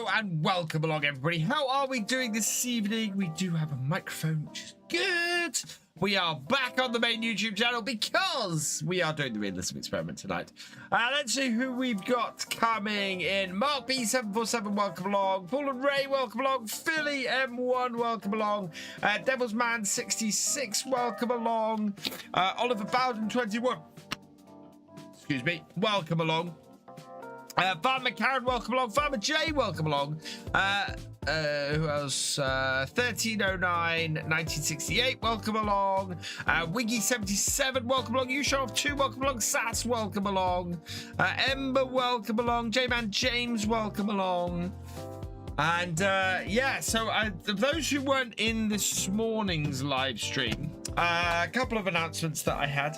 Hello and welcome along, everybody. How are we doing this evening? We do have a microphone, which is good. We are back on the main YouTube channel because we are doing the Realism experiment tonight. Let's see who we've got coming in. Mark B747, welcome along. Paul and Ray, welcome along. Philly M1, welcome along. Devil's Man 66, welcome along. Oliver Bowden 21, excuse me, welcome along. Farmer Karen, welcome along. Farmer J, welcome along. Who else? 1309 1968, welcome along. Wiggy 77, welcome along. Usharov 2, welcome along. Sass, welcome along. Ember, welcome along. J-Man James, welcome along. And yeah, so those who weren't in this morning's live stream, a couple of announcements that I had.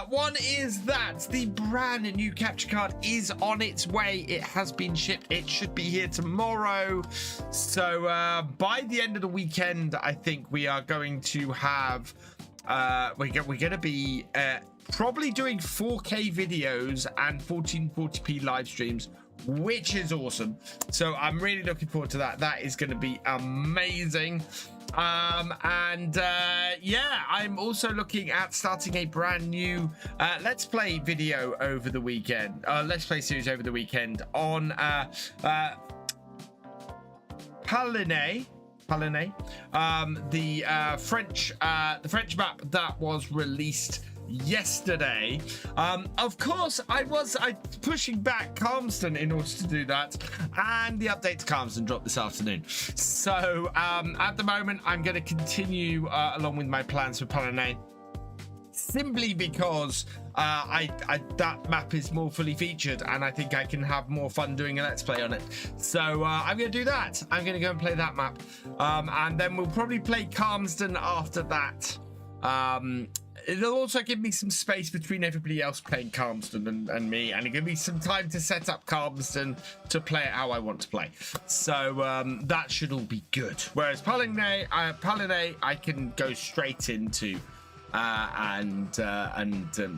One is that the brand new capture card is on its way. It has been shipped. It should be here tomorrow. So by the end of the weekend, I think we are going to have we're going to be probably doing 4K videos and 1440p live streams, which is awesome. So I'm really looking forward to that. That is going to be amazing. Yeah, I'm also looking at starting a brand new let's play video over the weekend, let's play series over the weekend on Palinay, the French map that was released yesterday. Of course, I pushing back Calmston in order to do that, and the update to Calmston dropped this afternoon. So at the moment, I'm going to continue along with my plans for Palinay, simply because that map is more fully featured, and I think I can have more fun doing a let's play on it. So I'm going to do that. I'm going to go and play that map, and then we'll probably play Calmston after that. It'll also give me some space between everybody else playing Calmston and me, and it'll give me some time to set up Calmston to play it how I want to play. So that should all be good. Whereas Palinay, I can go straight into and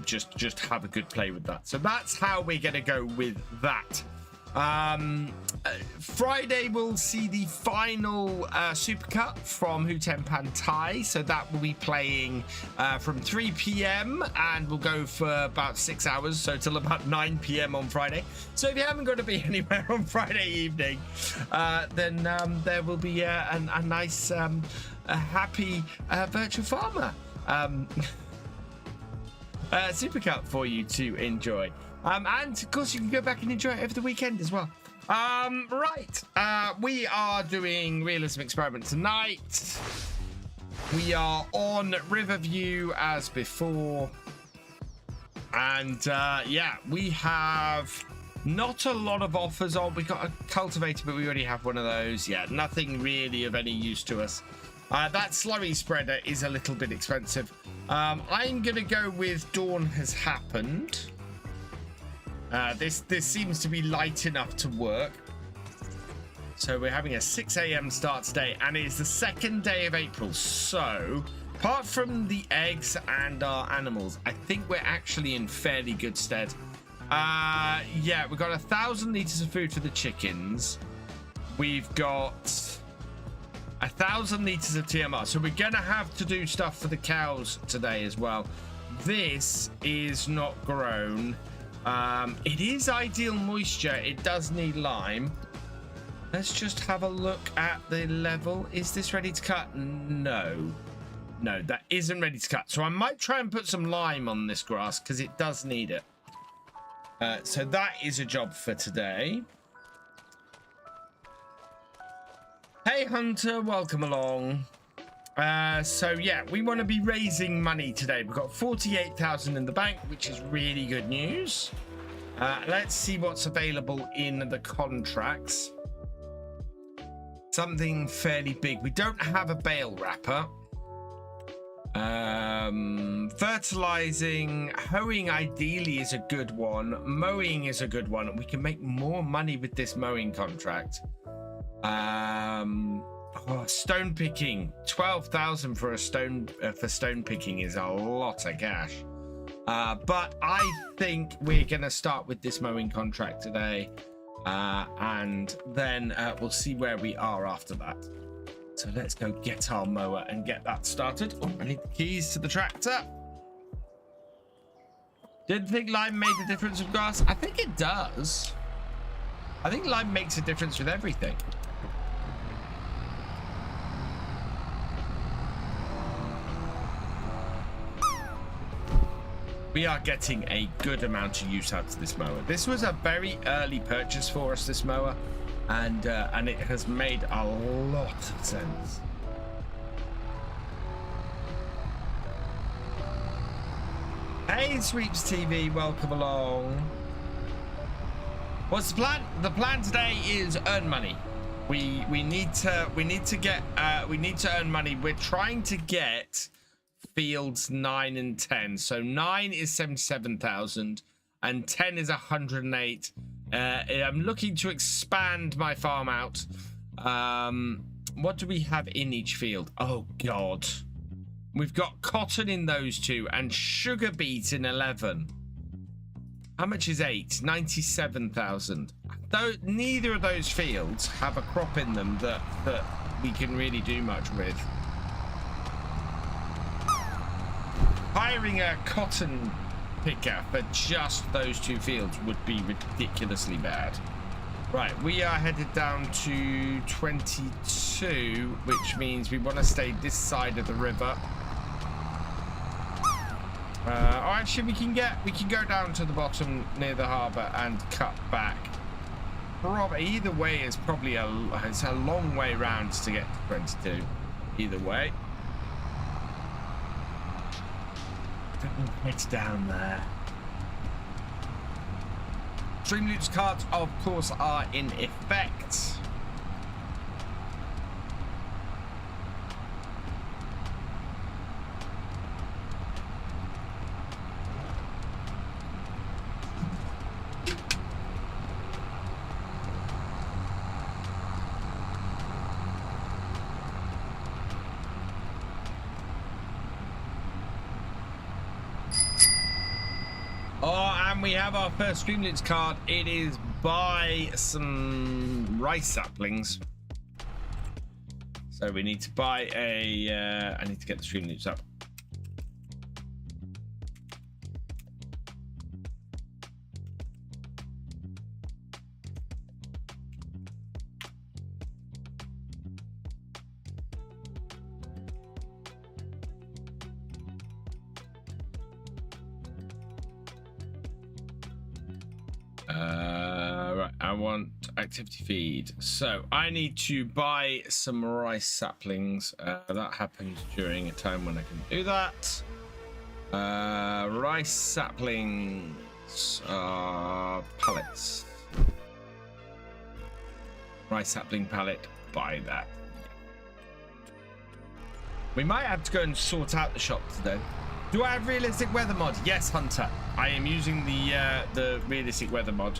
just have a good play with that. So that's how we're going to go with that. Friday we'll see the final Super Cup from Hutempan Tai, so that will be playing from 3 p.m. and we'll go for about 6 hours, so till about 9 p.m. on Friday. So if you haven't got to be anywhere on Friday evening, then there will be a nice happy virtual farmer Super Cup for you to enjoy. And of course you can go back and enjoy it over the weekend as well. We are doing Realism experiment tonight. We are on Riverview as before, and yeah, we have not a lot of offers on. We got a cultivator, but we already have one of those. Yeah, nothing really of any use to us. That slurry spreader is a little bit expensive. I'm gonna go with Dawn Has Happened. This seems to be light enough to work. So we're having a 6 a.m. start today, and it is the second day of April. So apart from the eggs and our animals, I think we're actually in fairly good stead. Yeah, we've got 1,000 liters of food for the chickens. We've got 1,000 liters of TMR. So we're gonna have to do stuff for the cows today as well. This is not grown. It is ideal moisture. It does need lime. Let's just have a look at the level. Is this ready to cut? No, that isn't ready to cut. So I might try and put some lime on this grass because it does need it. So that is a job for today. Hey Hunter, welcome along. So yeah, we want to be raising money today. We've got 48,000 in the bank, which is really good news. Let's see what's available in the contracts. Something fairly big. We don't have a bale wrapper. Fertilizing, hoeing ideally is a good one. Mowing is a good one. We can make more money with this mowing contract. Stone picking, 12,000 for a stone for stone picking is a lot of cash. But I think we're gonna start with this mowing contract today. and then we'll see where we are after that. So let's go get our mower and get that started. Oh, I need the keys to the tractor. Didn't think lime made a difference with grass. I think it does. I think lime makes a difference with everything. We are getting a good amount of use out of this mower. This was a very early purchase for us, this mower, and it has made a lot of sense. Hey, Sweeps TV, welcome along. What's the plan? The plan today is earn money. We need to earn money. We're trying to get fields 9 and 10. So 9 is 77,000 and 10 is 108. I'm looking to expand my farm out. What do we have in each field? Oh god, we've got cotton in those two and sugar beet in 11. How much is 8? 97,000. Though neither of those fields have a crop in them that we can really do much with. Hiring a cotton picker for just those two fields would be ridiculously bad. Right, we are headed down to 22, which means we want to stay this side of the river. Or actually, we can go down to the bottom near the harbour and cut back. Either way is probably it's a long way round to get to 22. Either way. It's down there. Stream Loot's cards, of course, are in effect. We have our first Streamloots card. It is buy some rice saplings. So we need to buy a I need to get the Streamloots up. Right, I want activity feed. So I need to buy some rice saplings. That happens during a time when I can do that. Rice saplings pallets. Rice sapling pallet, buy that. We might have to go and sort out the shop today. Do I have realistic weather mod? Yes, Hunter. I am using the realistic weather mod.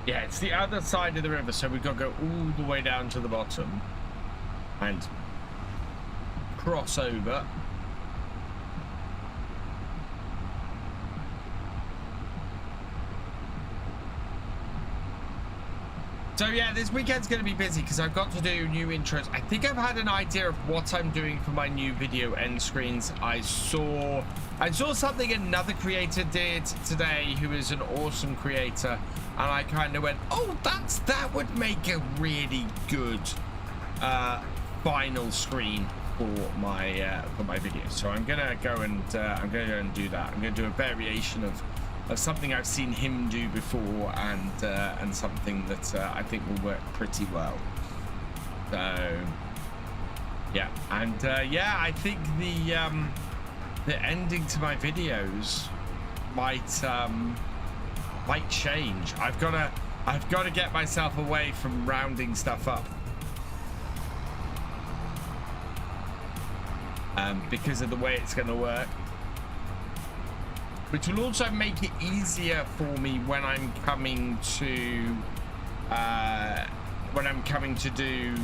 Yeah, it's the other side of the river, so we've got to go all the way down to the bottom and cross over. So yeah, this weekend's going to be busy because I've got to do new intros. I think I've had an idea of what I'm doing for my new video end screens. I saw something another creator did today who is an awesome creator, and I kind of went, oh, that would make a really good final screen for my video. So I'm gonna go and do that. I'm gonna do a variation of something I've seen him do before, and something that I think will work pretty well. So yeah, and yeah, I think the ending to my videos might change. I've got to get myself away from rounding stuff up, because of the way it's going to work. which will also make it easier for me when I'm coming to do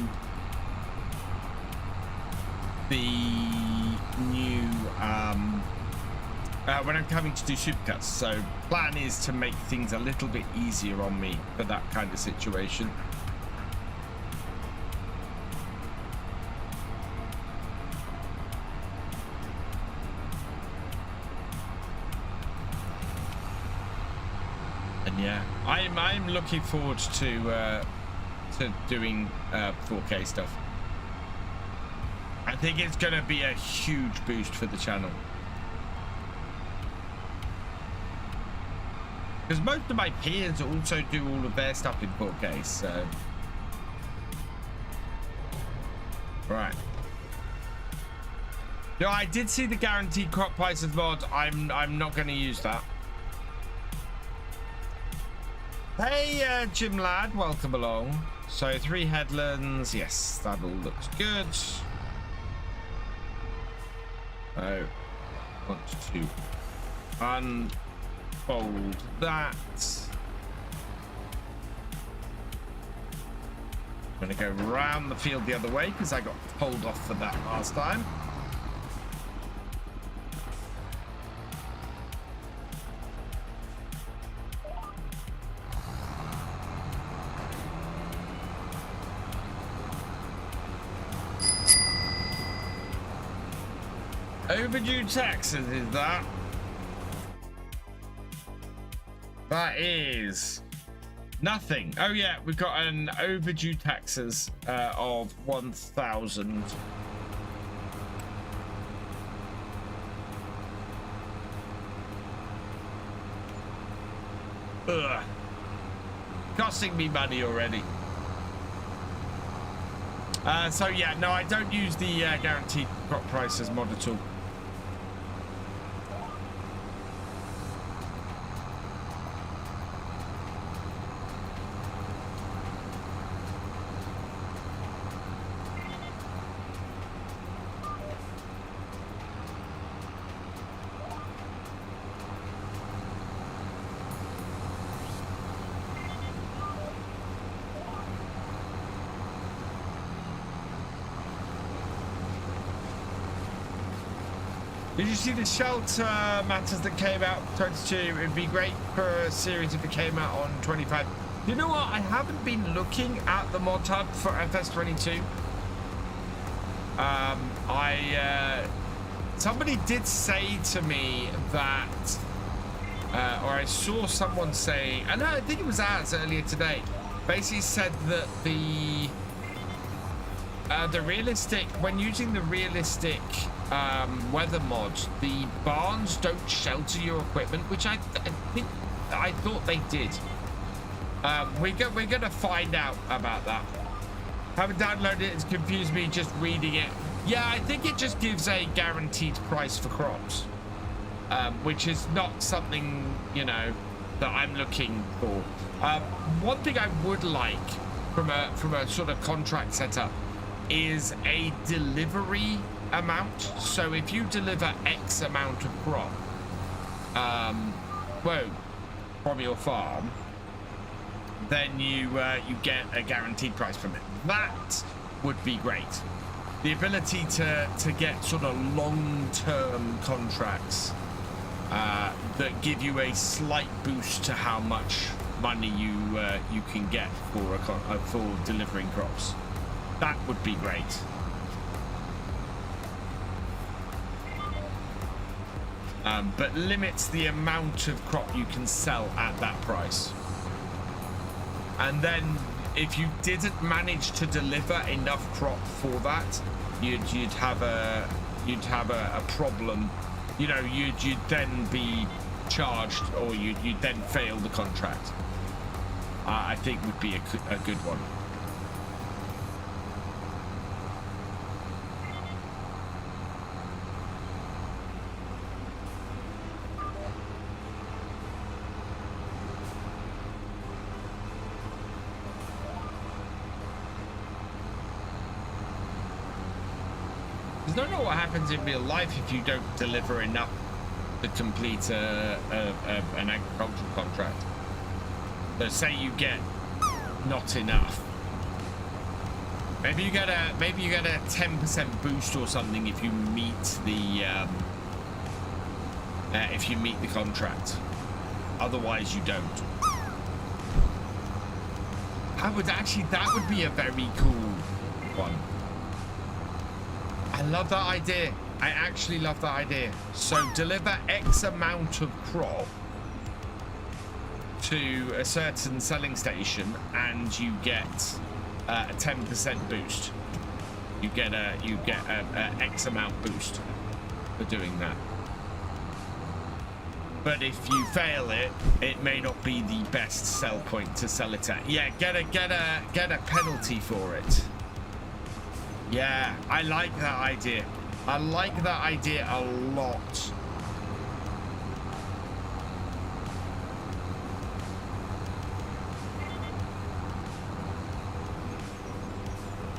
the new when I'm coming to do supercuts. So plan is to make things a little bit easier on me for that kind of situation. Yeah, I'm looking forward to doing 4K stuff. I think it's going to be a huge boost for the channel, because most of my peers also do all of their stuff in 4K. So, right. No, I did see the guaranteed crop prices mod. I'm not going to use that. Hey, Jim lad, welcome along. So 3 headlands, yes, that all looks good. So, want to unfold that. I'm going to go around the field the other way because I got pulled off for that last time. Overdue taxes, is that? That is nothing. Oh yeah, we've got an overdue taxes of 1,000. Ugh. Costing me money already. So yeah, no, I don't use the guaranteed crop prices mod at all. Did you see the shelter matters that came out 22? It'd be great for a series if it came out on 25. You know what? I haven't been looking at the mod hub for FS22. Somebody did say to me that, or I saw someone say, and I think it was Az earlier today, basically said that the realistic, when using the realistic weather mod, the barns don't shelter your equipment, which I thought they did. We're gonna find out about that. Haven't downloaded it, it's confused me just reading it. Yeah, I think it just gives a guaranteed price for crops, which is not something, you know, that I'm looking for. One thing I would like from a sort of contract setup is a delivery amount. So if you deliver X amount of crop, from your farm, then you get a guaranteed price from it. That would be great. The ability to get sort of long-term contracts that give you a slight boost to how much money you can get for delivering crops. That would be great. But limits the amount of crop you can sell at that price. And then if you didn't manage to deliver enough crop for that, you'd have a problem. You know, you'd then be charged, or you'd then fail the contract. I think would be a good one. I don't know what happens in real life if you don't deliver enough to complete an agricultural contract. So say you get not enough. Maybe you get a 10% boost or something if you meet the contract. Otherwise, you don't. That would be a very cool one. I love that idea. I actually love that idea. So deliver X amount of crop to a certain selling station, and you get a 10% boost. You get a X amount boost for doing that. But if you fail it, it may not be the best sell point to sell it at. Yeah, get a penalty for it. Yeah, I like that idea. I like that idea a lot.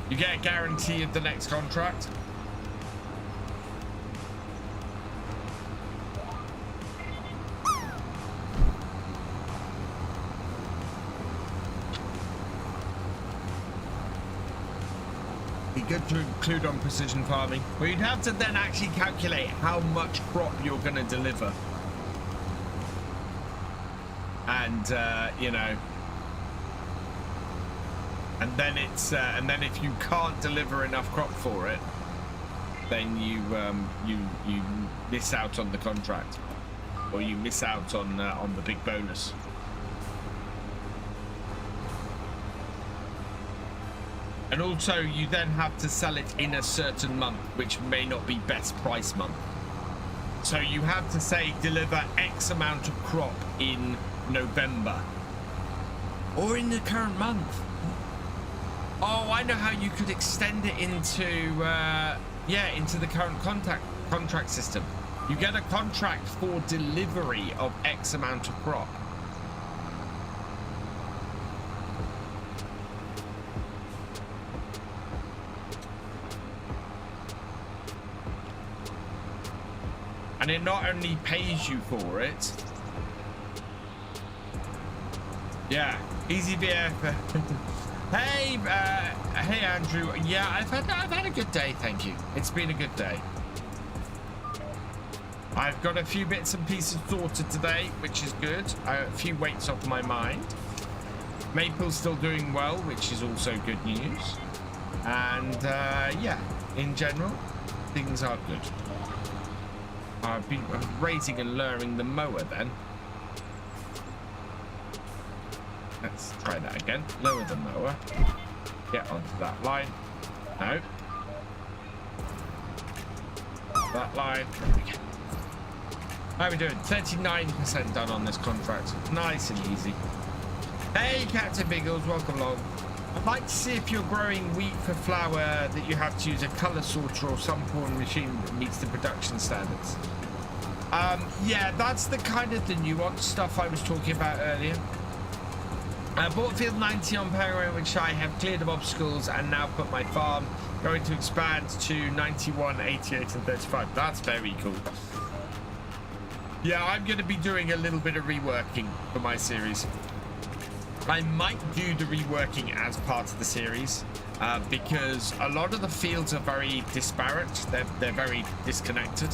You get a guarantee of the next contract. Be good to include on precision farming. Well, you'd have to then actually calculate how much crop you're going to deliver. And, you know, and then it's and then if you can't deliver enough crop for it, then you miss out on the contract, or you miss out on the big bonus. And also, you then have to sell it in a certain month, which may not be best price month. So you have to say deliver X amount of crop in November, or in the current month. Oh, I know how you could extend it into, into the current contract system. You get a contract for delivery of X amount of crop. And it not only pays you for it. Yeah, easy BF. Hey, hey Andrew. Yeah, I've had a good day, thank you. It's been a good day. I've got a few bits and pieces sorted today, which is good. A few weights off my mind. Maple's still doing well, which is also good news. And yeah, in general, things are good. I've been raising and lowering the mower then. Let's try that again. Lower the mower. Get onto that line. No. That line. There we go. How are we doing? 39% done on this contract. Nice and easy. Hey, Captain Biggles, welcome along. I'd like to see if you're growing wheat for flour that you have to use a colour sorter or some form of machine that meets the production standards. Yeah, that's the kind of the nuanced stuff I was talking about earlier. I bought field 90 on Penguin, which I have cleared of obstacles and now put my farm. Going to expand to 91, 88 and 35. That's very cool. Yeah, I'm going to be doing a little bit of reworking for my series. I might do the reworking as part of the series because a lot of the fields are very disparate. They're very disconnected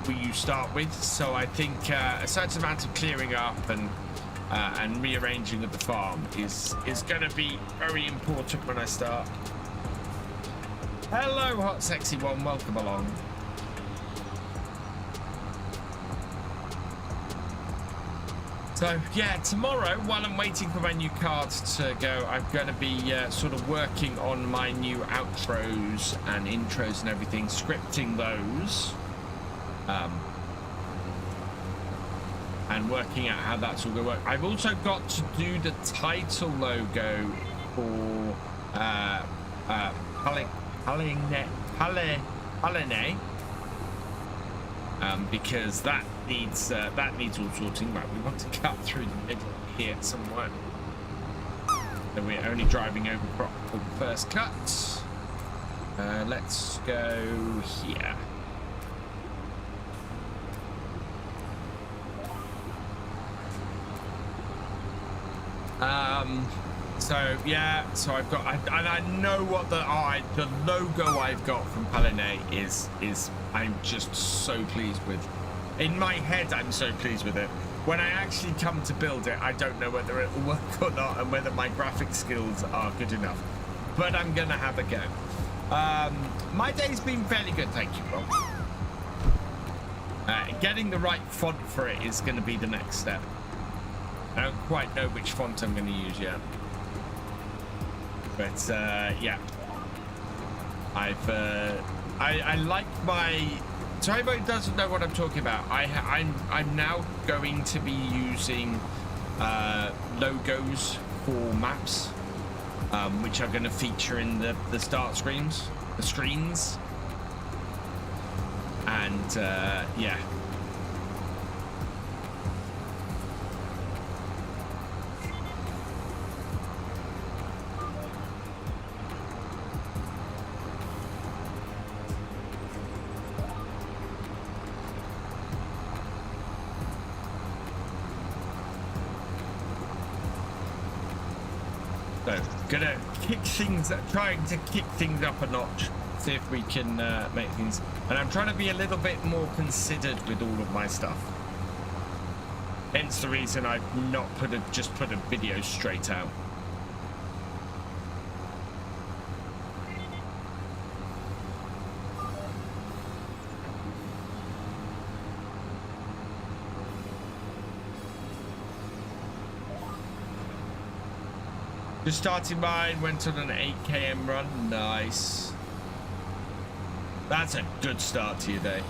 where you start with. So I think a certain amount of clearing up and rearranging of the farm is going to be very important when I start. Hello, hot sexy one. Welcome along. So yeah, tomorrow, while I'm waiting for my new card to go, I'm going to be sort of working on my new outros and intros and everything, scripting those, and working out how that's all going to work. I've also got to do the title logo for Paline, because that needs all sorting. Right, we want to cut through the middle here somewhere. So we're only driving over crop for the first cut. Let's go here. So yeah, so I've got, and I know what the logo I've got from Paline is I'm just so pleased with. In my head, I'm so pleased with it. When I actually come to build it, I don't know whether it will work or not, and whether my graphic skills are good enough. But I'm gonna have a go. My day's been fairly good, thank you, Rob. Getting the right font for it is going to be the next step. I don't quite know which font I'm going to use yet. But yeah, I like my. So anybody who doesn't know what I'm talking about, I'm now going to be using logos for maps, which are going to feature in the start screens, and yeah. So, gonna trying to kick things up a notch, see if we can make things. And I'm trying to be a little bit more considered with all of my stuff. Hence the reason I've not just put a video straight out. Just starting mine, went on an 8 km run. Nice. That's a good start to your day.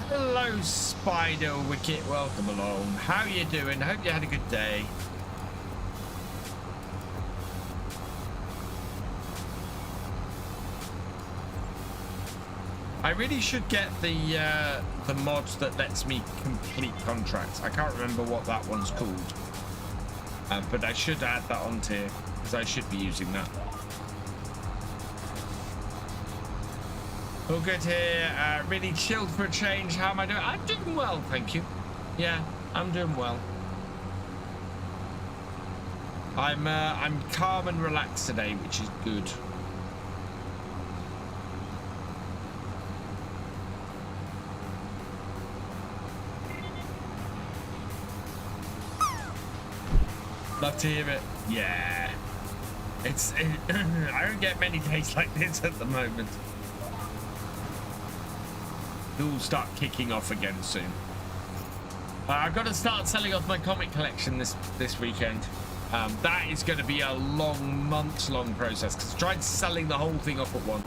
Hello, Spider Wicket. Welcome along. How you doing? Hope you had a good day. I really should get the mod that lets me complete contracts. I can't remember what that one's called. But I should add that onto here, because I should be using that. All good here. Really chilled for a change. How am I doing? I'm doing well, thank you. Yeah, I'm doing well. I'm calm and relaxed today, which is good. Love to hear it. Yeah. I don't get many days like this at the moment. It'll start kicking off again soon. I've got to start selling off my comic collection this weekend. That is going to be a months-long process, because I tried selling the whole thing off at once.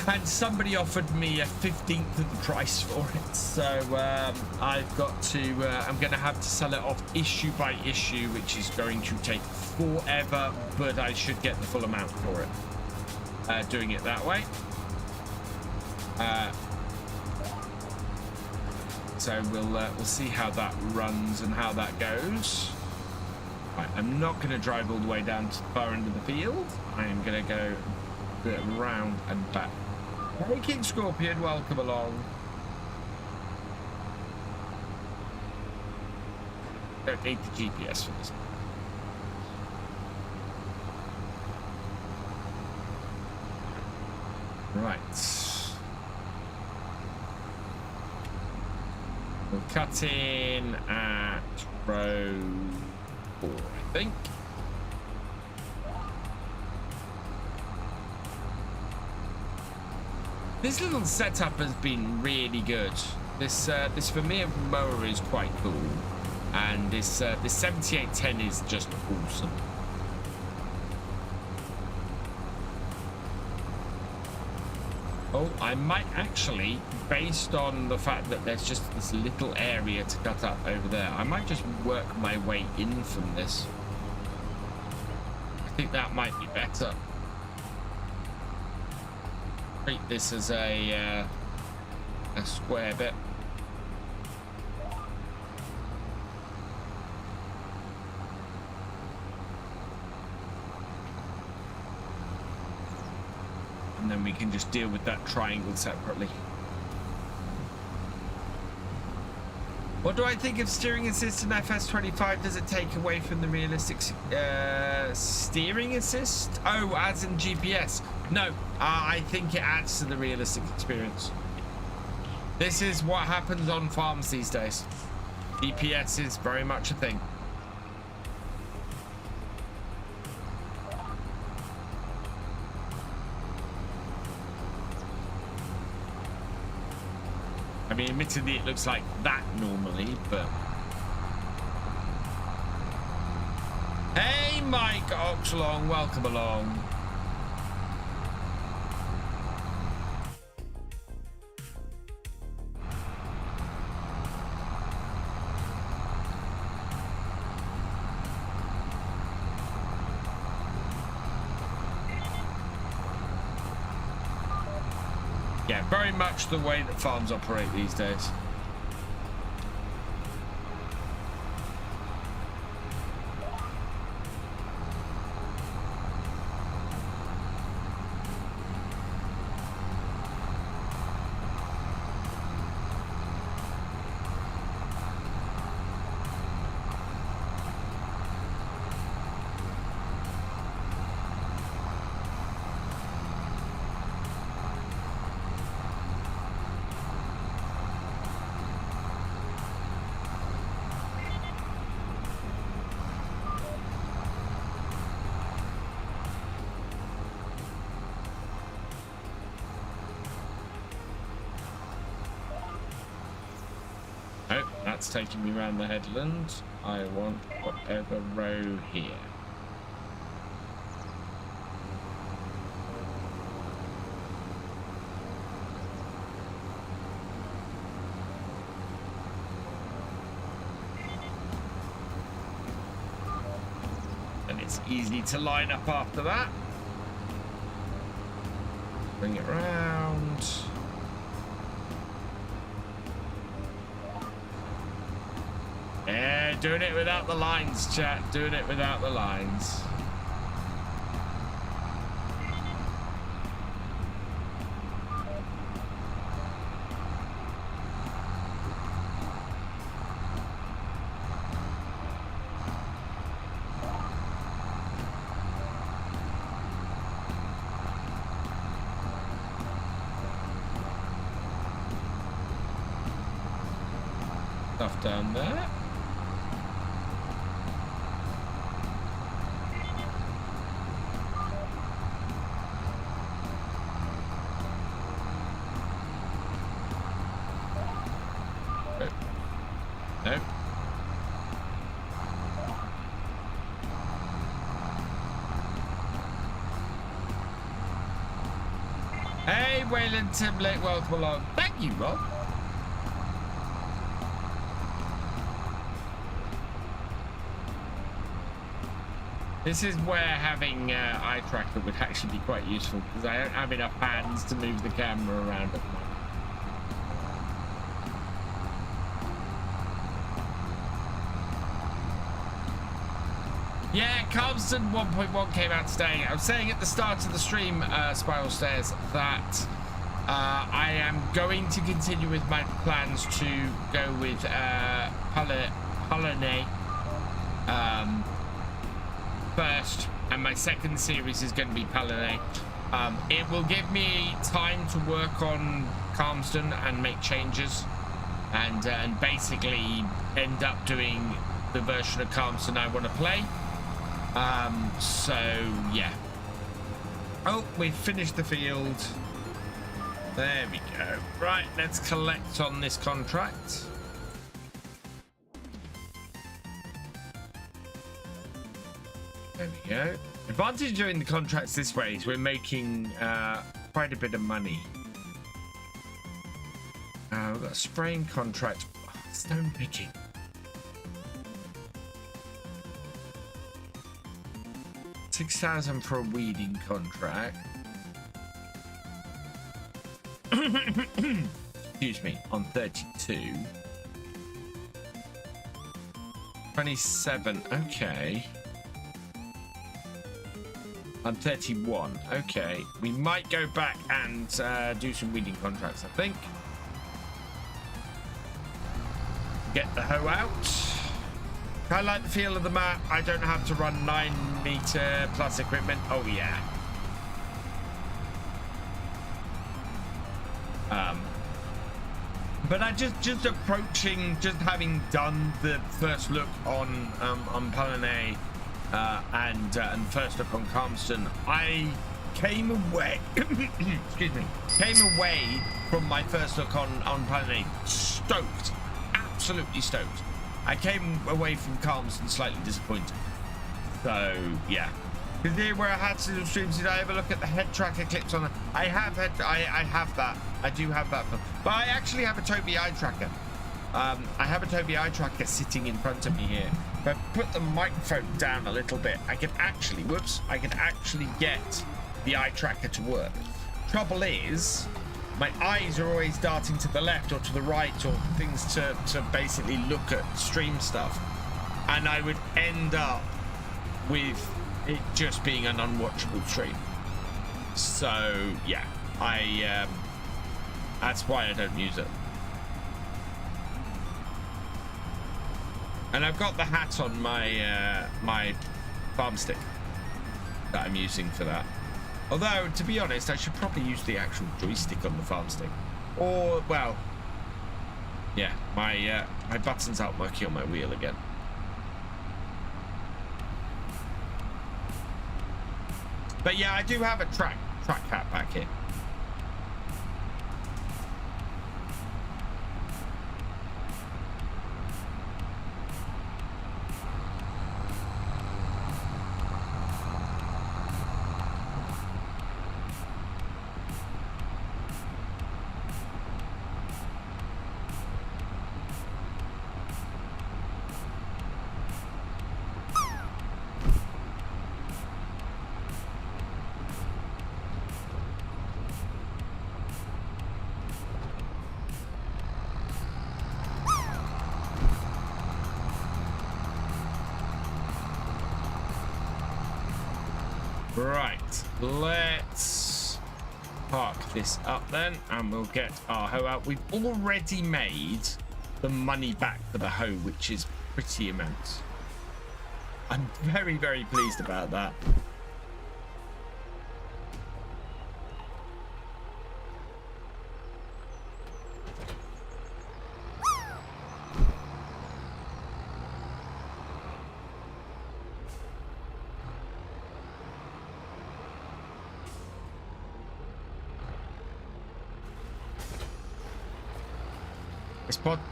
And somebody offered me a 15th of the price for it, so I've got to. I'm going to have to sell it off issue by issue, which is going to take forever, but I should get the full amount for it. Doing it that way. So we'll see how that runs and how that goes. Right, I'm not going to drive all the way down to the far end of the field. I am going to go round and back. Hey, King Scorpion, welcome along. Don't need the GPS for this. Right. We'll cut in at row 4, I think. This little setup has been really good. This Vermeer mower is quite cool, and this 7810 is just awesome. Oh, I might actually, based on the fact that there's just this little area to cut up over there, I might just work my way in from this. I think that might be better. Treat this as a square bit. And then we can just deal with that triangle separately. What do I think of steering assist in FS25? Does it take away from the realistic steering assist? Oh, as in GPS. No, I think it adds to the realistic experience. This is what happens on farms these days. GPS is very much a thing. I mean, admittedly, it looks like that normally, but... Hey, Mike Oxlong, welcome along. Yeah, very much the way that farms operate these days. That's taking me around the headland. I want whatever row here. And it's easy to line up after that. Bring it round. Yeah, doing it without the lines, chat. Doing it without the lines. Stuff down there. Nope. Hey, Wayland Timblake, welcome along. Thank you, Rob. This is where having eye tracker would actually be quite useful because I don't have enough hands to move the camera around at the moment. Yeah, Calmston 1.1 came out today. I was saying at the start of the stream, Spiral Stairs, that I am going to continue with my plans to go with Polonais first, and my second series is going to be Polonais. It will give me time to work on Calmston and make changes, and basically end up doing the version of Calmston I want to play. So yeah. Oh, we've finished the field. There we go. Right, let's collect on this contract. There we go. Advantage of doing the contracts this way is we're making quite a bit of money. We've got a spraying contract. Oh, stone picking. 6,000 for a weeding contract. Excuse me, on 32. 27, okay. On 31, okay. We might go back and do some weeding contracts, I think. Get the hoe out. I like the feel of the map. I don't have to run 9 meter plus equipment. Oh yeah. But I just approaching, just having done the first look on Palanay and first look on Calmston, I came away. Excuse me. Came away from my first look on Palanay stoked, absolutely stoked. I came away from Calmston slightly disappointed. So yeah. Because there where I had to streams, did I ever look at the head tracker clips on it? I have that. I do have that. But I actually have a Toby eye tracker. I have a Toby eye tracker sitting in front of me here. If I put the microphone down a little bit, I can actually, I can actually get the eye tracker to work. Trouble is, my eyes are always darting to the left or to the right or things to basically look at stream stuff. And I would end up with it just being an unwatchable stream. So yeah, that's why I don't use it. And I've got the hat on my my farm stick that I'm using for that. Although, to be honest, I should probably use the actual joystick on the farm stick. Or, well, yeah, my buttons aren't working on my wheel again. But yeah, I do have a track hat back here. Right, let's park this up then, and we'll get our hoe out. We've already made the money back for the hoe, which is pretty immense. I'm very, very pleased about that.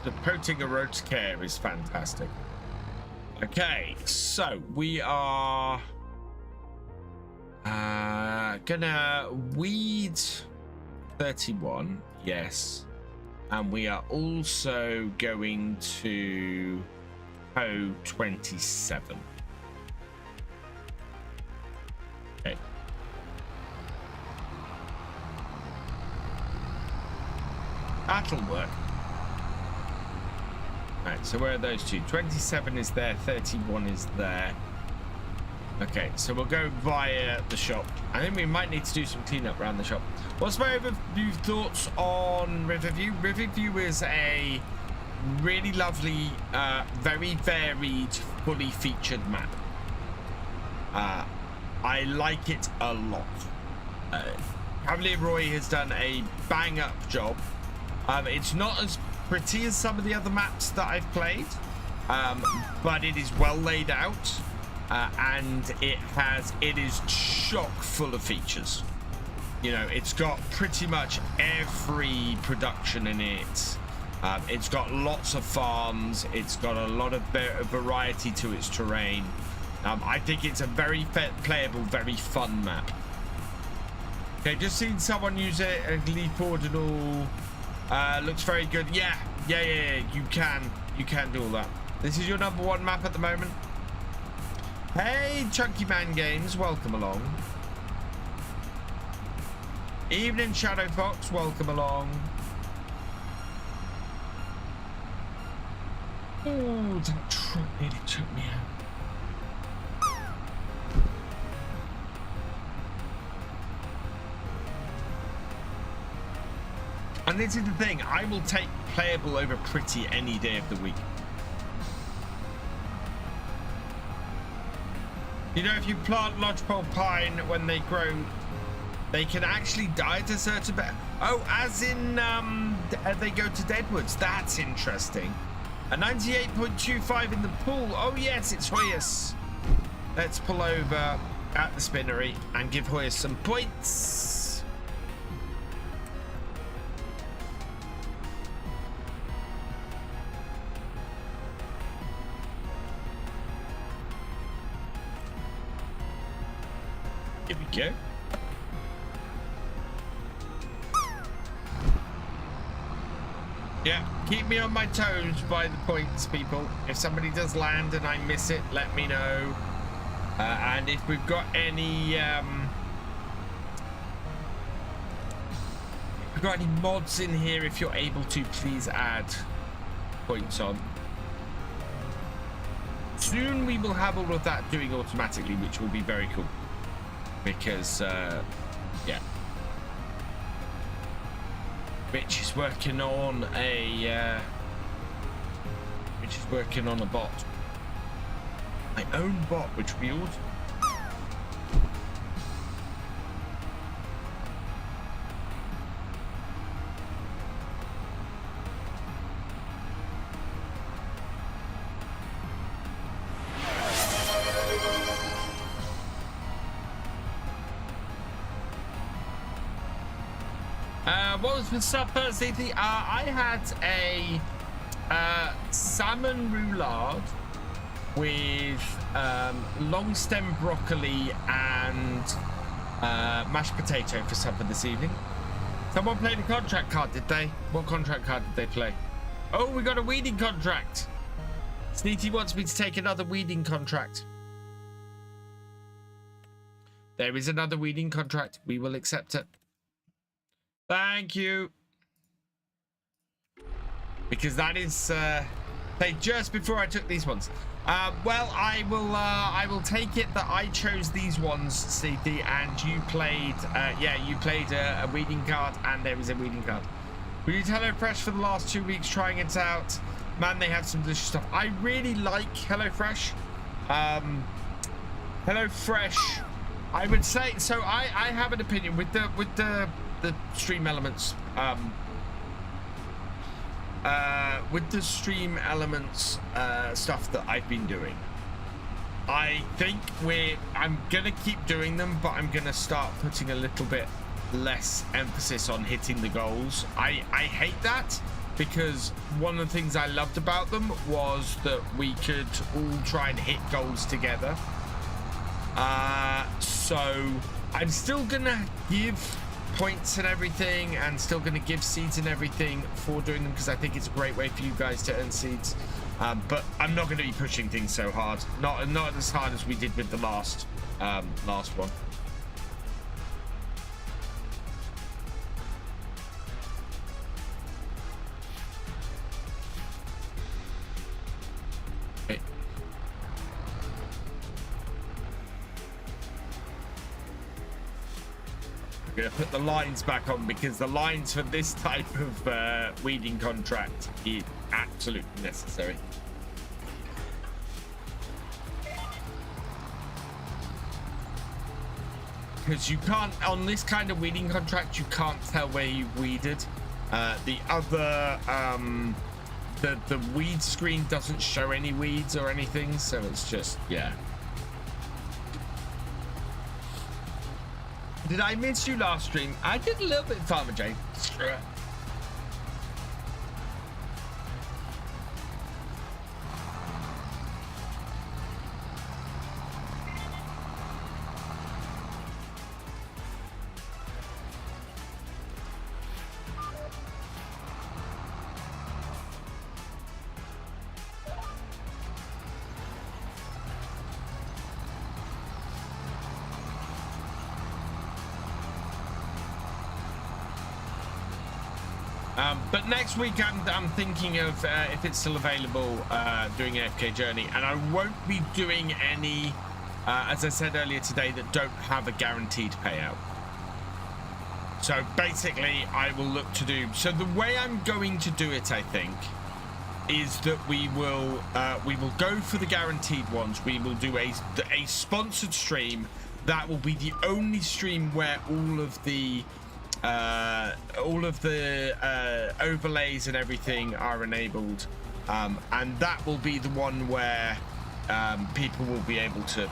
The putting a road care is fantastic. Okay, so we are gonna weed 31, yes, and we are also going to hoe 27. Okay. That'll work. Right, so where are those two? 27 is there, 31 is there. Okay, so we'll go via the shop. I think we might need to do some cleanup around the shop. What's my overview thoughts on Riverview? Riverview is a really lovely, very varied, fully featured map. I like it a lot. Cavalier Roy has done a bang-up job. It's not as pretty as some of the other maps that I've played, but it is well laid out, and it is chock full of features. You know, it's got pretty much every production in it. It's got lots of farms. It's got a lot of variety to its terrain. I think it's a very playable, very fun map. Okay, just seen someone use it and leap ordinal. Looks very good. Yeah, you can do all that. This is your #1 map at the moment. Hey, Chunky Man Games, welcome along. Evening Shadow Fox, welcome along. Oh, that truck nearly took me out. And this is the thing, I will take playable over pretty any day of the week. You know, if you plant lodgepole pine, when they grow, they can actually die at a certain... Oh, as in they go to deadwoods. That's interesting. A 98.25 in the pool. Oh, yes, it's Hoyas. Let's pull over at the spinnery and give Hoyas some points. Here we go. Yeah, keep me on my toes by the points, people. If somebody does land and I miss it, let me know. And if we've got any mods in here, if you're able to, please add points on. Soon we will have all of that doing automatically, which will be very cool. Because, yeah. Mitch is working on a bot. My own bot, which we all... What was for supper, Zithy? I had a salmon roulade with long stem broccoli and mashed potato for supper this evening. Someone played a contract card, did they? What contract card did they play? Oh, we got a weeding contract. Sneety wants me to take another weeding contract. There is another weeding contract. We will accept it. Thank you. Because that is played just before I took these ones. Well, I will take it that I chose these ones, CD, and you played you played a weeding card, and there is a weeding card. We used HelloFresh for the last 2 weeks trying it out. Man, they have some delicious stuff. I really like HelloFresh. HelloFresh, I would say, so I have an opinion with the stream elements, stuff that I've been doing. I think I'm gonna keep doing them, but I'm gonna start putting a little bit less emphasis on hitting the goals. I hate that, because one of the things I loved about them was that we could all try and hit goals together. So I'm still gonna give points and everything, and still going to give seeds and everything for doing them, because I think it's a great way for you guys to earn seeds, but I'm not going to be pushing things so hard, not as hard as we did with the last one. Okay. Gonna put the lines back on, because the lines for this type of weeding contract is absolutely necessary. Because you can't, on this kind of weeding contract, you can't tell where you weeded. The other the weed screen doesn't show any weeds or anything, so it's just, yeah. Did I miss you last stream? I did a little bit, Farmer Jane. But next week I'm thinking of, if it's still available, doing an FK journey, and I won't be doing any, as I said earlier today, that don't have a guaranteed payout. So basically I will look to do, so the way I'm going to do it, I think, is that we will go for the guaranteed ones. We will do a sponsored stream. That will be the only stream where all of the overlays and everything are enabled, and that will be the one where people will be able to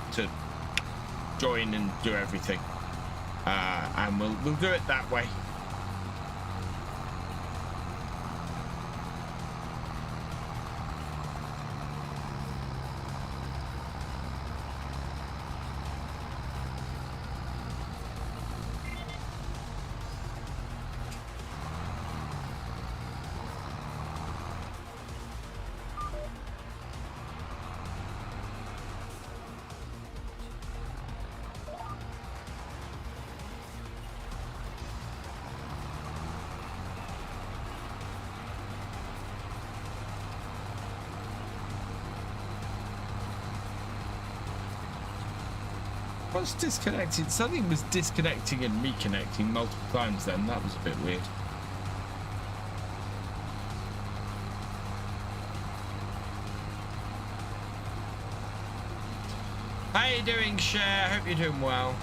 join and do everything, and we'll do it that way. What's disconnected? Something was disconnecting and reconnecting multiple times then. That was a bit weird. How you doing, Cher? Hope you're doing well.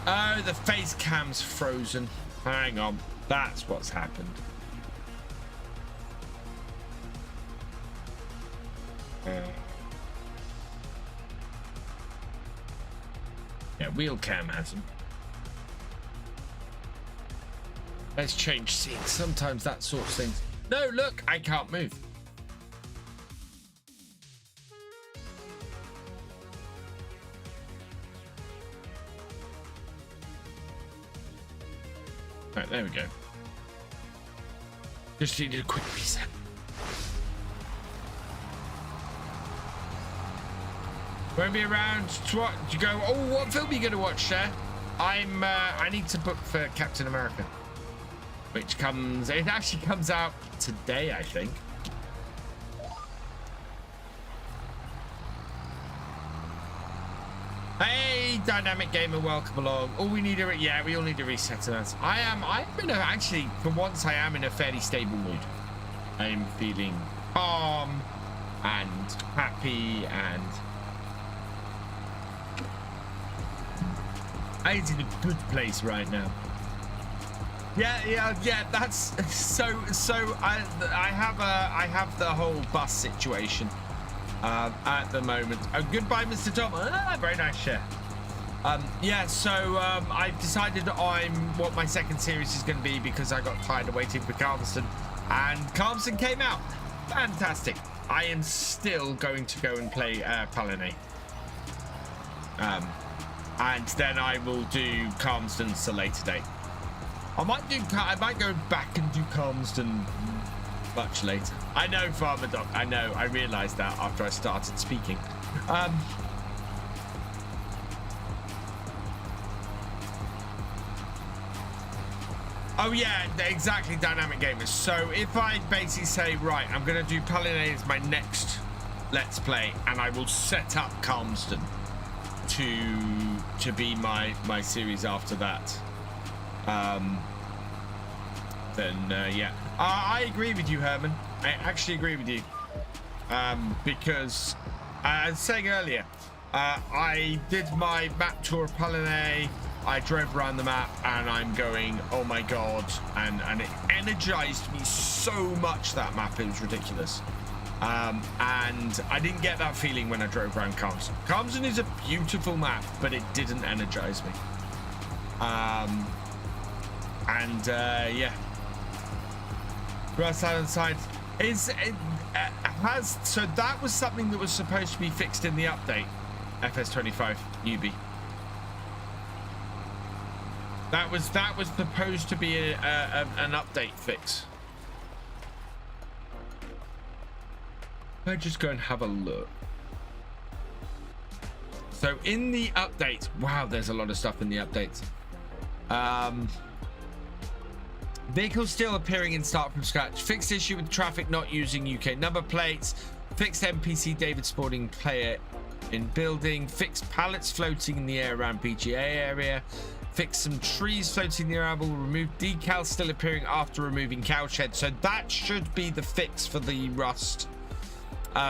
Oh, the face cam's frozen. Hang on. That's what's happened. Yeah, wheel cam hasn't. Let's change scenes. Sometimes that sort of things. No, look, I can't move. Right, there we go. Just needed a quick reset. Won't be around to what you go. Oh, what film are you going to watch, Cher? I need to book for Captain America, which it actually comes out today, I think. Hey, Dynamic Gamer, welcome along. All we need to, yeah, we all need to reset us. I'm in a, actually, for once, I am in a fairly stable mood. I'm feeling calm and happy and I'm in a good place right now. Yeah. That's so. I have the whole bus situation at the moment. Oh, goodbye, Mr. Tom. Very nice share. Yeah. So I've decided on what my second series is going to be because I got tired of waiting for Calveston, and Calveston came out. Fantastic. I am still going to go and play Palinay. And then I will do Calmston's a later date. I might go back and do Calmston much later. I know, Farmer Doc. I know. I realised that after I started speaking. Oh yeah, exactly. Dynamic Gamers. So if I basically say, right, I'm going to do Palinay as my next Let's Play, and I will set up Calmston to be my series after that, then yeah, I agree with you, Herman. I actually agree with you, because I was saying earlier, I did my map tour of Palinay. I drove around the map and I'm going, oh my god, and it energized me so much, that map. It was ridiculous. And I didn't get that feeling when I drove around Calmston. Calmston is a beautiful map, but it didn't energize me. Yeah. Grass Island side has, so that was something that was supposed to be fixed in the update, FS25 newbie. That was supposed to be an update fix. I'll just go and have a look. So in the updates, wow, there's a lot of stuff in the updates. Vehicles still appearing in start from scratch. Fixed issue with traffic not using UK number plates. Fixed NPC David spawning player in building. Fixed pallets floating in the air around PGA area. Fix some trees floating near arable. Remove decals still appearing after removing cowshed. So that should be the fix for the rust.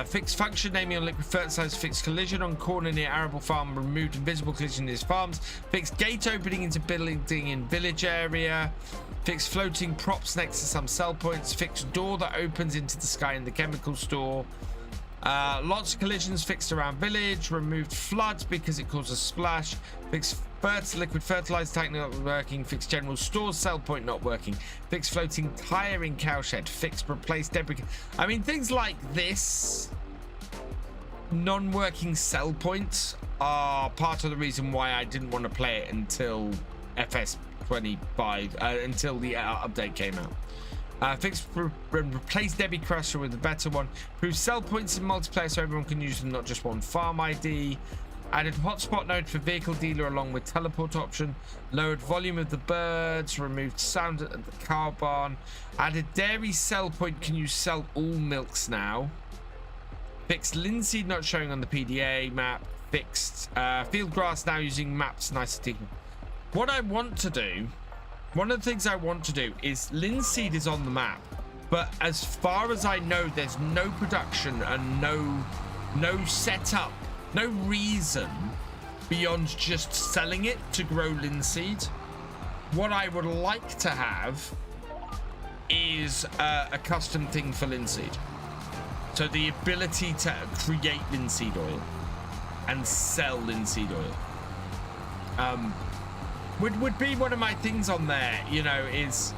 Fix function naming on liquid fertilizer. Fix collision on corner near arable farm. Removed invisible collision near farms. Fix gate opening into building in village area. Fix floating props next to some sell points. Fix door that opens into the sky in the chemical store. Lots of collisions fixed around village. Removed floods because it causes splash. Fix liquid fertilizer tank not working. Fix general store sell point not working. Fix floating tire in cowshed. Fix replace debris. I mean, things like this non-working sell points are part of the reason why I didn't want to play it until FS25 until the update came out. Fix replace Debbie Crusher with a better one. Improve sell points in multiplayer so everyone can use them, not just one farm ID. Added hotspot node for vehicle dealer along with teleport option. Lowered volume of the birds. Removed sound at the cow barn. Added dairy sell point. Can you sell all milks now? Fixed linseed not showing on the PDA map. Fixed field grass now using maps nicety. What I want to do, one of the things I want to do is linseed is on the map, but as far as I know, there's no production and no setup. No reason beyond just selling it to grow linseed. What I would like to have is a custom thing for linseed. So the ability to create linseed oil and sell linseed oil. Would be one of my things on there, you know, is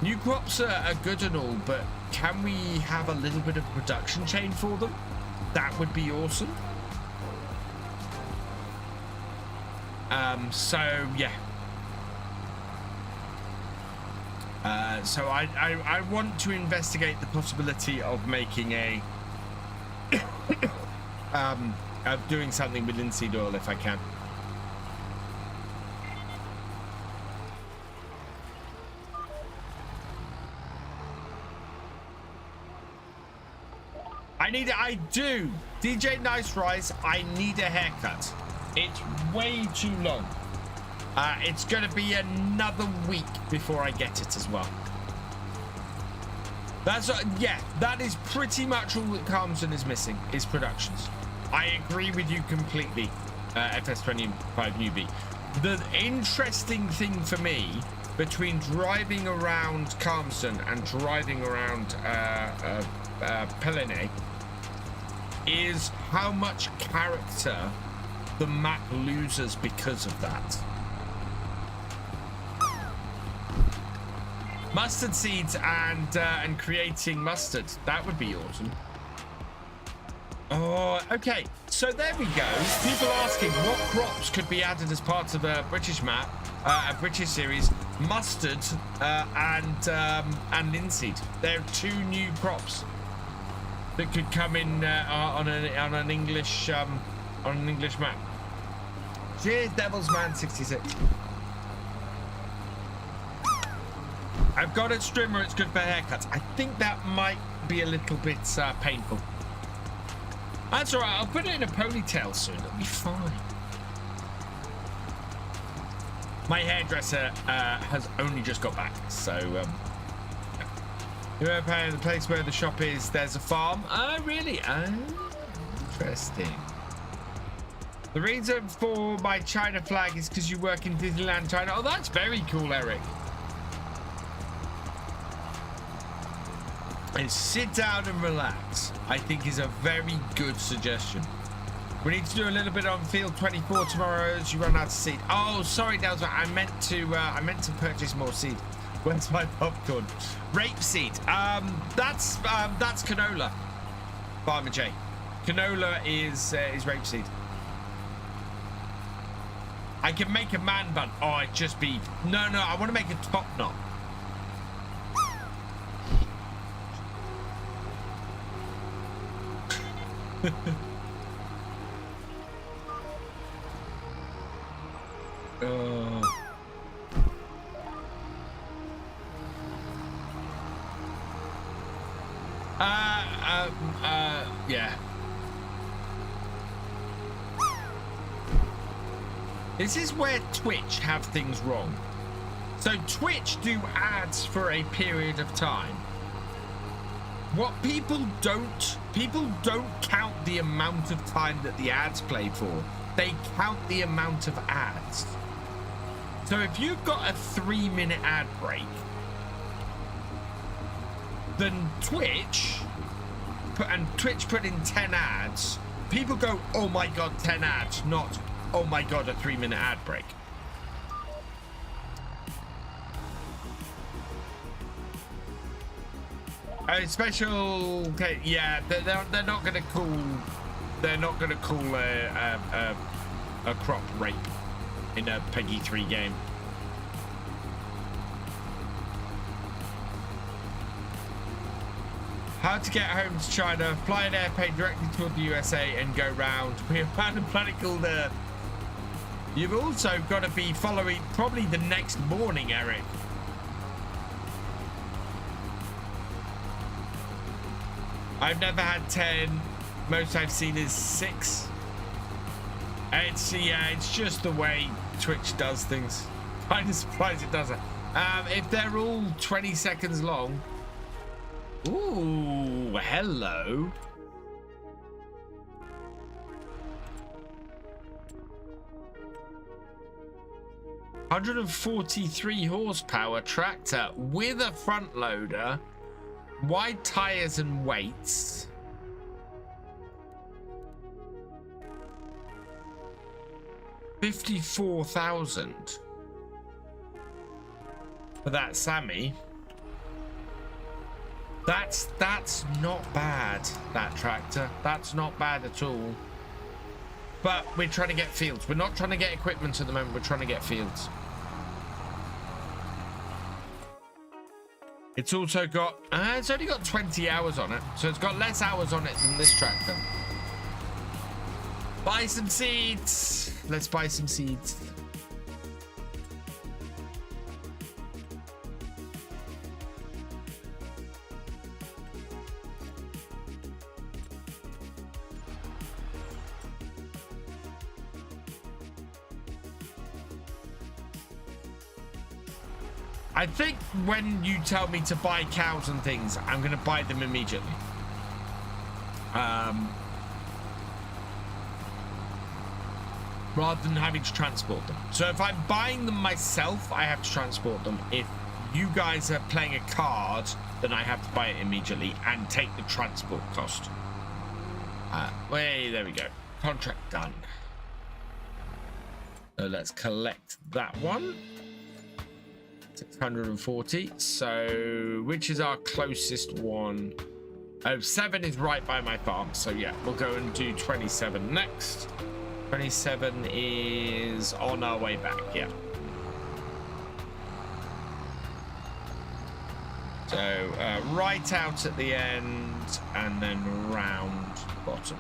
new crops are good and all, but can we have a little bit of a production chain for them? That would be awesome. So yeah. So I want to investigate the possibility of making a of doing something with linseed oil if I can. I do. DJ Nice Rise, I need a haircut. It's way too long. It's going to be another week before I get it as well. That's yeah, that is pretty much all that Carmson is missing, is productions. I agree with you completely, FS25 newbie. The interesting thing for me between driving around Carmson and driving around Pelene is how much character the map loses because of that. Mustard seeds and creating mustard, that would be awesome. Oh, okay, so there we go. People asking what crops could be added as part of a British map, a British series. Mustard and linseed. They're two new crops that could come in on an English map. Cheers, Devils Man 66. I've got a trimmer. It's good for haircuts. I think that might be a little bit painful. That's all right. I'll put it in a ponytail soon. It'll be fine. My hairdresser has only just got back, so the place where the shop is, there's a farm. Oh, really? Oh, interesting. The reason for my China flag is because you work in Disneyland China. Oh, that's very cool, Eric. And sit down and relax, I think, is a very good suggestion. We need to do a little bit on field 24 tomorrow as you run out of seed. Oh, sorry, Delta. I meant to purchase more seed. Where's my popcorn? Rapeseed. That's canola. Farmer J. Canola is rapeseed. I can make a man bun. Oh, it'd just be no. I want to make a top knot. This is where Twitch have things wrong. So Twitch do ads for a period of time. What people don't count the amount of time that the ads play for. They count the amount of ads. So if you've got a 3-minute ad break, then Twitch put in 10 ads. People go, oh my god, 10 ads, not oh my god, a 3-minute ad break. A special, okay, yeah, they're not gonna call a crop rape in a Peggy 3 game. How to get home to China, fly an airplane directly toward the USA and go round. We have found a planet called Earth. You've also got to be following probably the next morning, Eric. I've never had 10. Most I've seen is 6. It's just the way Twitch does things. Kind of surprised it doesn't. If they're all 20 seconds long. Ooh, hello. $143 horsepower tractor with a front loader, wide tires and weights. $54,000 for that Sammy. That's not bad, that tractor. That's not bad at all. But we're trying to get fields. We're not trying to get equipment at the moment. We're trying to get fields. It's also got, it's only got 20 hours on it. So it's got less hours on it than this tractor. Buy some seeds. Let's buy some seeds. I think when you tell me to buy cows and things, I'm going to buy them immediately. Rather than having to transport them. So if I'm buying them myself, I have to transport them. If you guys are playing a card, then I have to buy it immediately and take the transport cost. There we go. Contract done. So let's collect that one. 640. So which is our closest one? Oh, 7 is right by my farm. So yeah, we'll go and do 27 next. 27 is on our way back. Yeah. So right out at the end and then round bottom.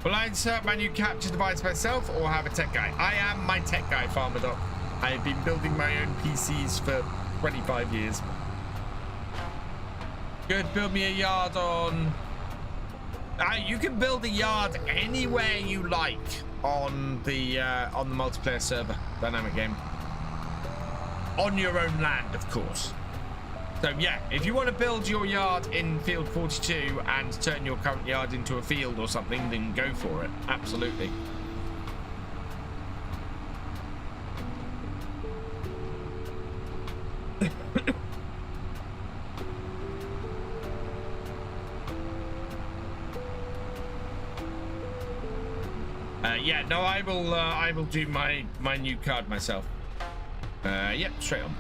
Will I insert my new capture device myself or have a tech guy? I am my tech guy, Farmer Doc. I've been building my own PCs for 25 years. Good, build me a yard on... you can build a yard anywhere you like on the multiplayer server, dynamic game. On your own land, of course. So yeah, if you want to build your yard in field 42 and turn your current yard into a field or something, then go for it. Absolutely. Yeah, no, I will do my new card myself. Yep, straight on.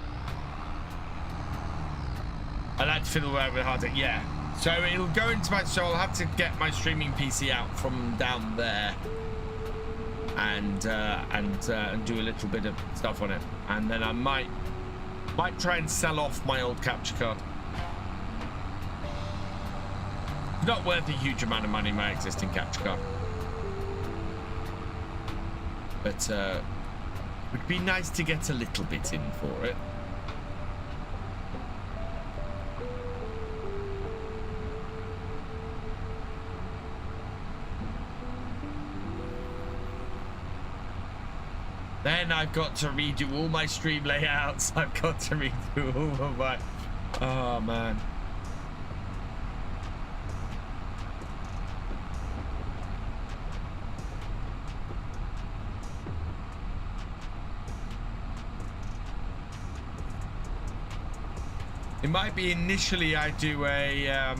I like to fiddle around with hard disk. Yeah, so it'll go into my. So I'll have to get my streaming PC out from down there, and do a little bit of stuff on it, and then I might try and sell off my old capture card. It's not worth a huge amount of money, my existing capture card, but it would be nice to get a little bit in for it. I've got to redo all my stream layouts. I've got to redo all of my... Oh, man. It might be initially I do a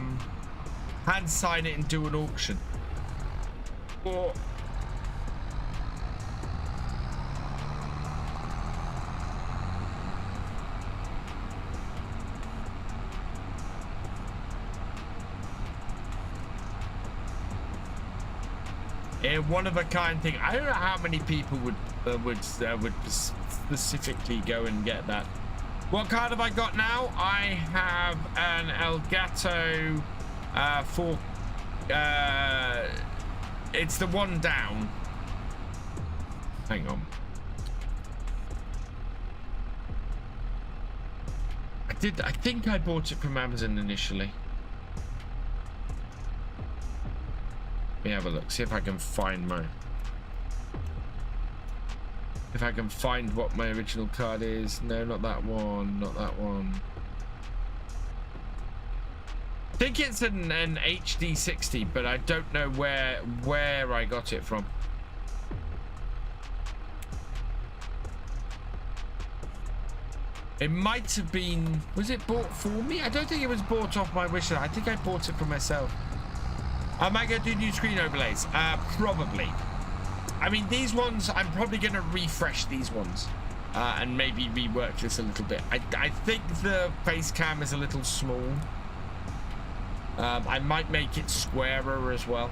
hand sign it and do an auction. Or a one-of-a-kind thing. I don't know how many people would specifically go and get that. What card have I got now? I have an Elgato for it's the one down. Hang on. I think I bought it from Amazon initially. Let me have a look, see if I can find my... If I can find what my original card is. No, not that one, not that one. I think it's an HD60, but I don't know where I got it from. It might have been... Was it bought for me? I don't think it was bought off my wish list. I think I bought it for myself. Am I going to do new screen overlays? Probably. I mean, these ones, I'm probably going to refresh these ones and maybe rework this a little bit. I think the face cam is a little small. I might make it squarer as well.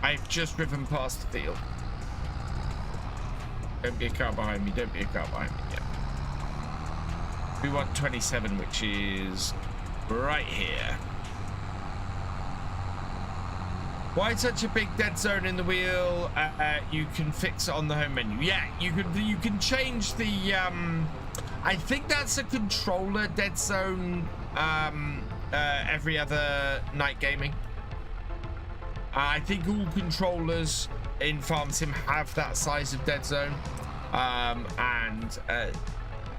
I've just driven past the field. Don't be a car behind me. Don't be a car behind me. Yeah. We want 27, which is right here. Why such a big dead zone in the wheel? You can fix it on the home menu. Yeah, you can change the. I think that's a controller dead zone. Every other night gaming. I think all controllers in Farm Sim have that size of dead zone,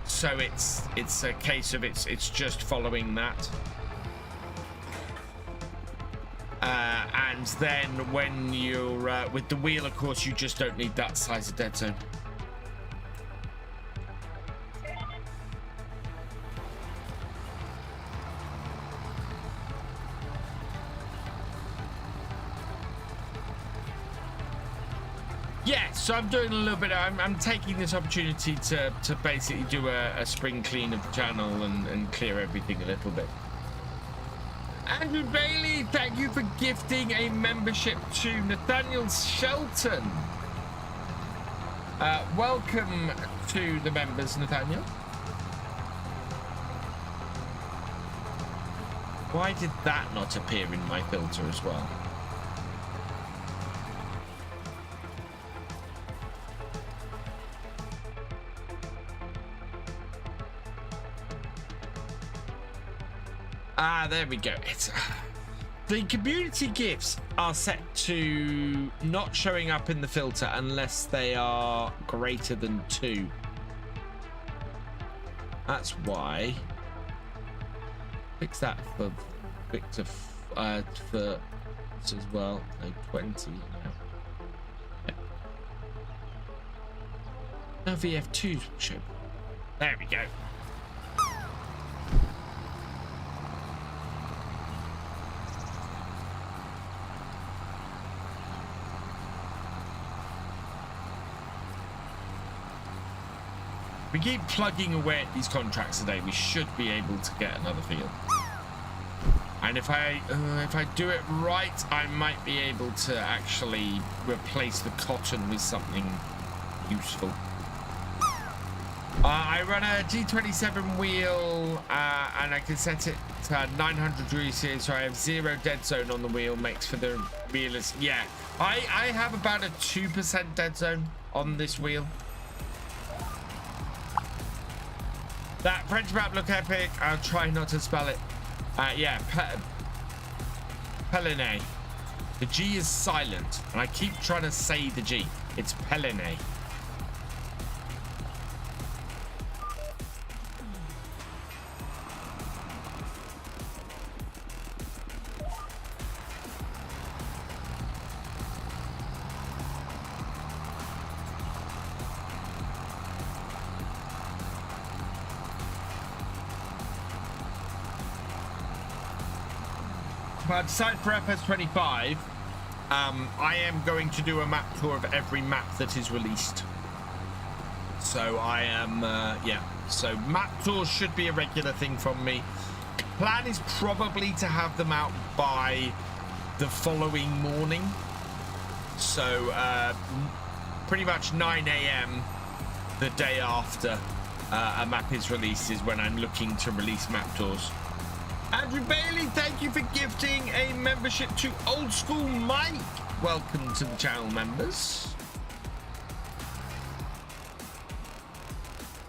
so it's a case of it's just following that. And then when you're with the wheel, of course, you just don't need that size of dead zone. Yeah, so I'm doing a little bit. I'm taking this opportunity to basically do a spring clean of the channel and clear everything a little bit. Andrew Bailey, thank you for gifting a membership to Nathaniel Shelton. Welcome to the members, Nathaniel. Why did that not appear in my filter as well? There we go. It's the community gifts are set to not showing up in the filter unless they are greater than 2. That's why. Fix that for Victor for as well. No, 20 now. No VF2s show. There we go. We keep plugging away at these contracts today. We should be able to get another field. And if I do it right, I might be able to actually replace the cotton with something useful. I run a G27 wheel and I can set it to 900 degrees here, so I have 0 dead zone on the wheel. Makes for the realism. Yeah, I have about a 2% dead zone on this wheel. That French map look epic. I'll try not to spell it. Yeah, Peline. The G is silent, and I keep trying to say the G. It's Peline. I decided for FS25, I am going to do a map tour of every map that is released. So I am, yeah. So map tours should be a regular thing from me. Plan is probably to have them out by the following morning. So pretty much 9 AM the day after a map is released is when I'm looking to release map tours. Andrew Bailey, thank you for gifting a membership to Old School Mike. Welcome to the channel, members.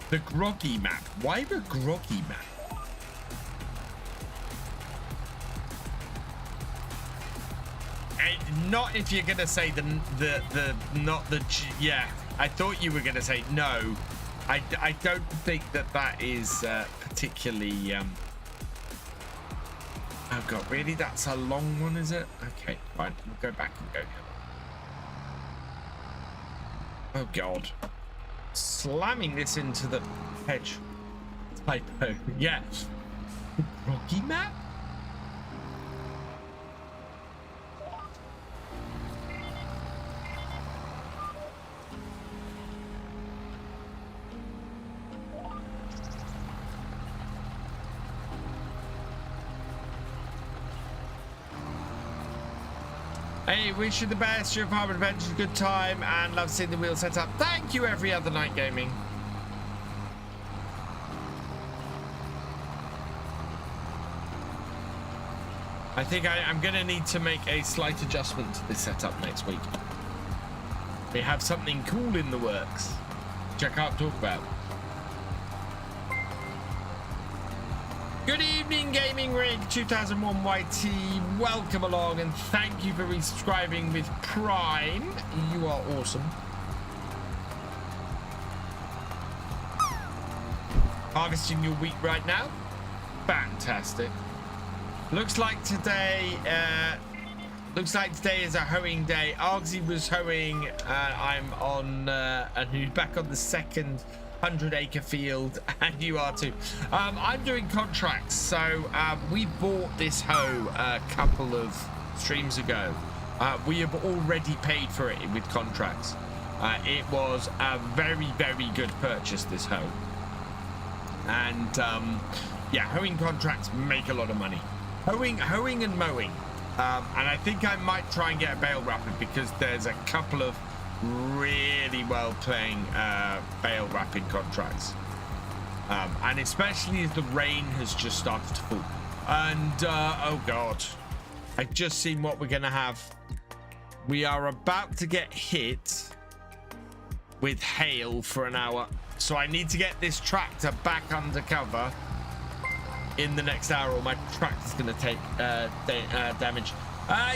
The groggy map. Why the groggy map? And not if you're gonna say yeah. I thought you were gonna say no. I don't think that is particularly. Oh god, really? That's a long one, is it? Okay, fine. We'll go back and go here. Oh god. Slamming this into the hedge. Typo. Yeah. Rocky map? Hey, wish you the best. Your farm adventures, good time, and love seeing the wheel set up. Thank you, every other night gaming. I think I'm going to need to make a slight adjustment to this setup next week. We have something cool in the works, which I can't talk about. Good evening, Gaming Rig 2001 YT. Welcome along and thank you for resubscribing with Prime. You are awesome. Harvesting your wheat right now. Fantastic. Looks like today is a hoeing day. ArkAngil was hoeing. I'm on back on the second 100-acre field, and you are too. I'm doing contracts, so we bought this hoe a couple of streams ago. We have already paid for it with contracts. It was a very, very good purchase, this hoe. And yeah, hoeing contracts make a lot of money. Hoeing and mowing. And I think I might try and get a bale wrapper because there's a couple of really well playing bale wrapping contracts, and especially as the rain has just started to fall. And oh god, I've just seen what we're gonna have. We are about to get hit with hail for an hour, so I need to get this tractor back under cover in the next hour, or my tractor's gonna take damage.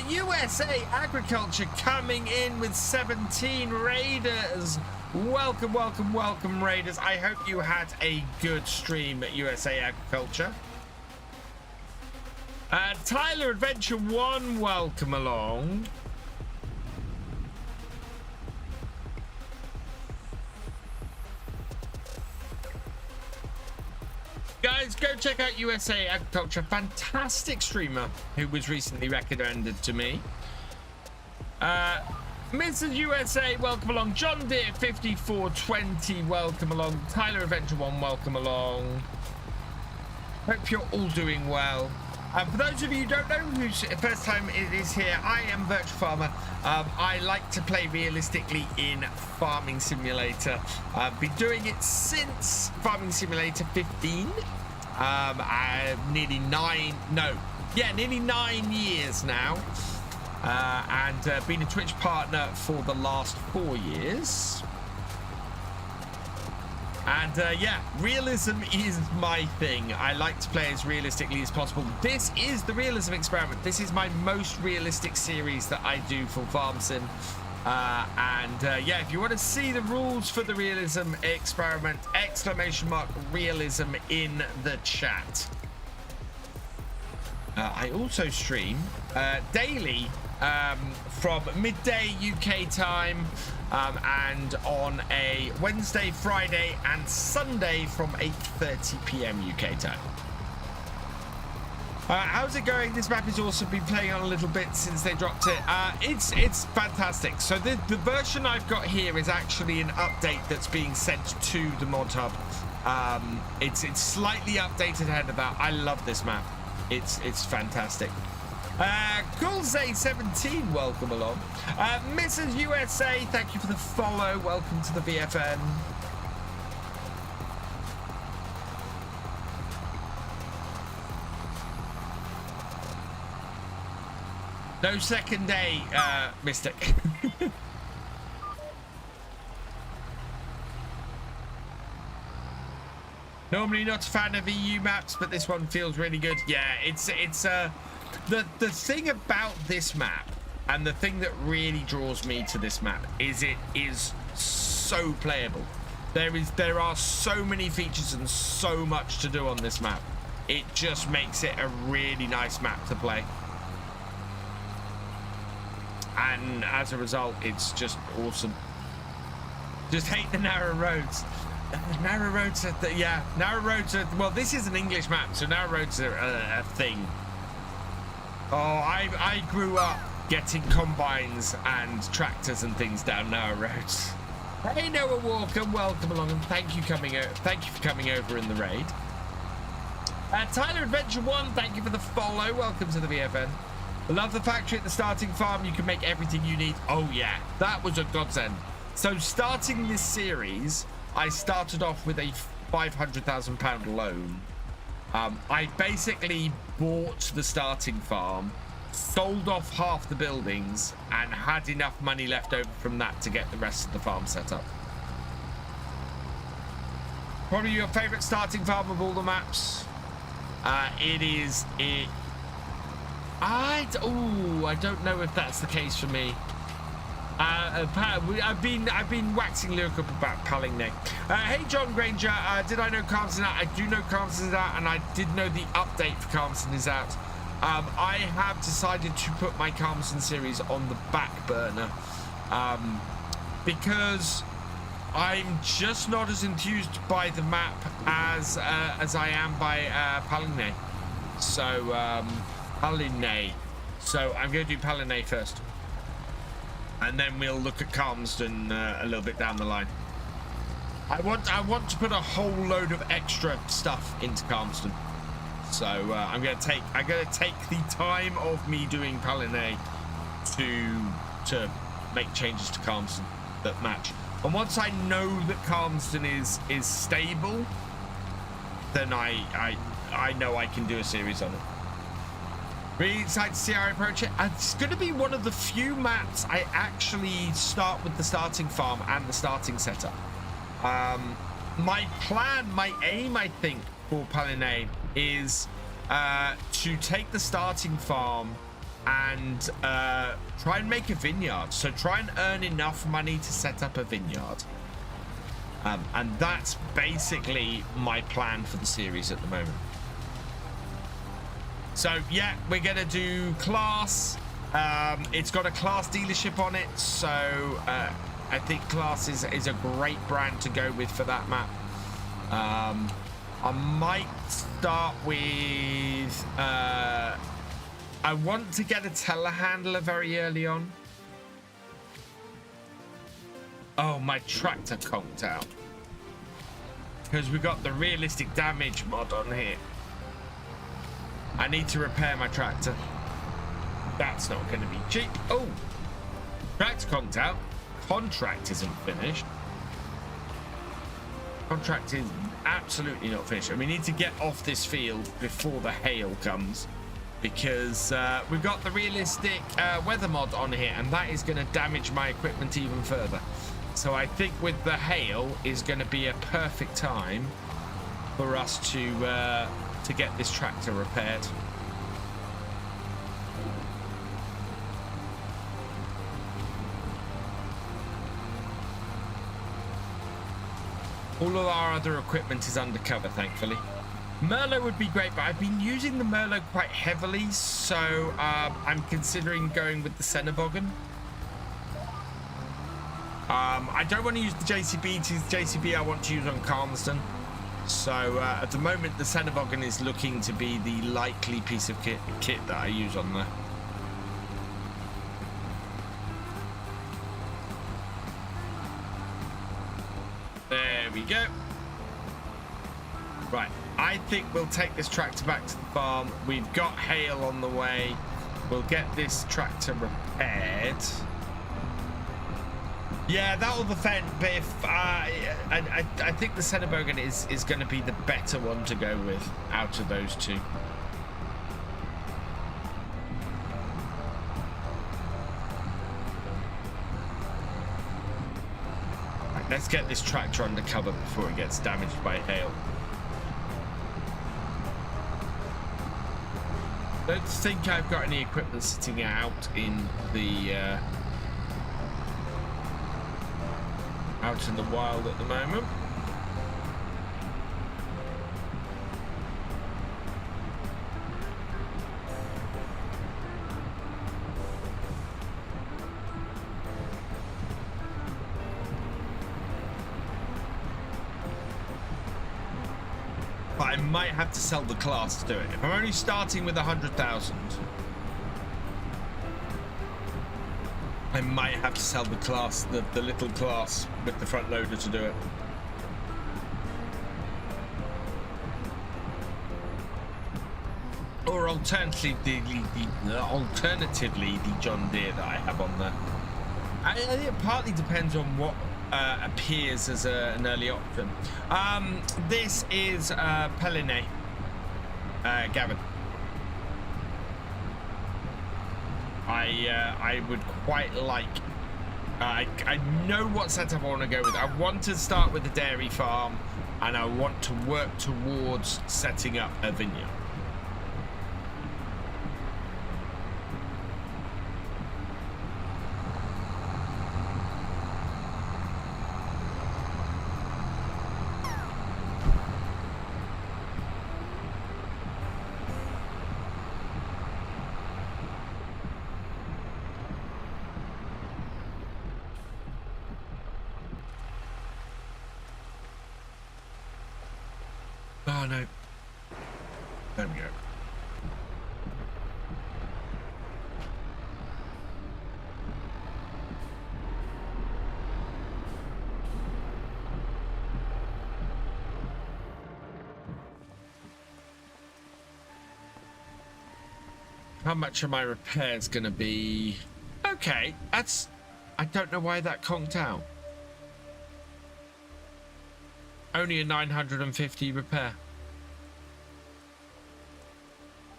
USA Agriculture coming in with 17 raiders. Welcome, welcome, welcome, raiders. I hope you had a good stream at USA Agriculture. Tyler Adventure 1, welcome along. Guys, go check out USA Agriculture. Fantastic streamer who was recently recommended to me. Mrs. USA, welcome along. John Deere 5420, welcome along. Tyler Adventure 1, welcome along. Hope you're all doing well. For those of you who don't know who's first time it is here, I am Virtual Farmer. I like to play realistically in Farming Simulator. I've been doing it since Farming Simulator 15. Nearly 9 years now. And been a Twitch partner for the last 4 years. And yeah, realism is my thing. I like to play as realistically as possible. This is the realism experiment. This is my most realistic series that I do for farm sim. Yeah, if you want to see the rules for the realism experiment, !realism in the chat. I also stream daily from midday UK time and on a Wednesday, Friday and Sunday from 8:30 p.m. UK time. How's it going? This map has also been playing on a little bit since they dropped it. It's fantastic. So the version I've got here is actually an update that's being sent to the mod hub. It's slightly updated ahead of that. I love this map. It's fantastic. Coolzay17, welcome along. Mrs. USA, thank you for the follow. Welcome to the VFN. No second day, Mystic. Normally not a fan of EU maps, but this one feels really good. Yeah, it's the thing about this map, and the thing that really draws me to this map, is it is so playable. There are so many features and so much to do on this map. It just makes it a really nice map to play. And as a result, it's just awesome. Just hate the narrow roads. Narrow roads are narrow roads are, well, this is an English map, so narrow roads are a thing. Oh, I grew up getting combines and tractors and things down narrow roads. Hey Noah Walker, welcome along, and thank you for coming over in the raid. Tyler Adventure 1, thank you for the follow. Welcome to the VFN. Love the factory at the starting farm. You can make everything you need. Oh yeah, that was a godsend. So starting this series, I started off with a £500,000 loan. I basically bought the starting farm, sold off half the buildings, and had enough money left over from that to get the rest of the farm set up. Probably your favorite starting farm of all the maps? I don't know if that's the case for me. I've been waxing lyrical about Weiblinger. Hey John Granger, did I know Carmson is out? I do know Carmson is out, and I did know the update for Carmson is out. I have decided to put my Carmson series on the back burner because I'm just not as enthused by the map as I am by Weiblinger. So Weiblinger. So I'm going to do Weiblinger first. And then we'll look at Carmston a little bit down the line. I want to put a whole load of extra stuff into Carmston. So I'm gonna take the time of me doing Weiblinger to make changes to Carmston that match. And once I know that Carmston is stable, then I know I can do a series on it. Really excited to see how I approach it. It's going to be one of the few maps I actually start with the starting farm and the starting setup. My plan, my aim, I think, for Weiblinger is to take the starting farm and try and make a vineyard. So try and earn enough money to set up a vineyard. And that's basically my plan for the series at the moment. So yeah, we're gonna do class. It's got a class dealership on it, so I think class is a great brand to go with for that map. I might start with I want to get a telehandler very early on. Oh, my tractor conked out because we got the realistic damage mod on here. I need to repair my tractor. That's not going to be cheap. Oh, tractor conked out. Contract isn't finished. Contract is absolutely not finished. And we need to get off this field before the hail comes, because we've got the realistic weather mod on here, and that is going to damage my equipment even further. So I think with the hail is going to be a perfect time for us to get this tractor repaired. All of our other equipment is undercover, thankfully. Merlot would be great, but I've been using the Merlot quite heavily, so I'm considering going with the Cenoboggan. I don't want to use the JCB. It's the JCB I want to use on Calmsden. So at the moment, the Cenoboggan is looking to be the likely piece of kit that I use on there. There we go. Right, I think we'll take this tractor back to the farm. We've got hail on the way. We'll get this tractor repaired. Yeah, that'll defend, but if I think the Cenoboggan is going to be the better one to go with out of those two. Right, let's get this tractor under cover before it gets damaged by hail. Don't think I've got any equipment sitting out in the out in the wild at the moment. But I might have to sell the class to do it. If I'm only starting with 100,000, I might have to sell the class, the little class with the front loader to do it. Or alternatively, the John Deere that I have on there. I think it partly depends on what appears as an early option. This is Pellinet, Gavin. I would quite like. I know what setup I want to go with. I want to start with a dairy farm, and I want to work towards setting up a vineyard. Oh no. There we go. How much are my repairs gonna be? Okay, that's... I don't know why that conked out. Only a 950 repair.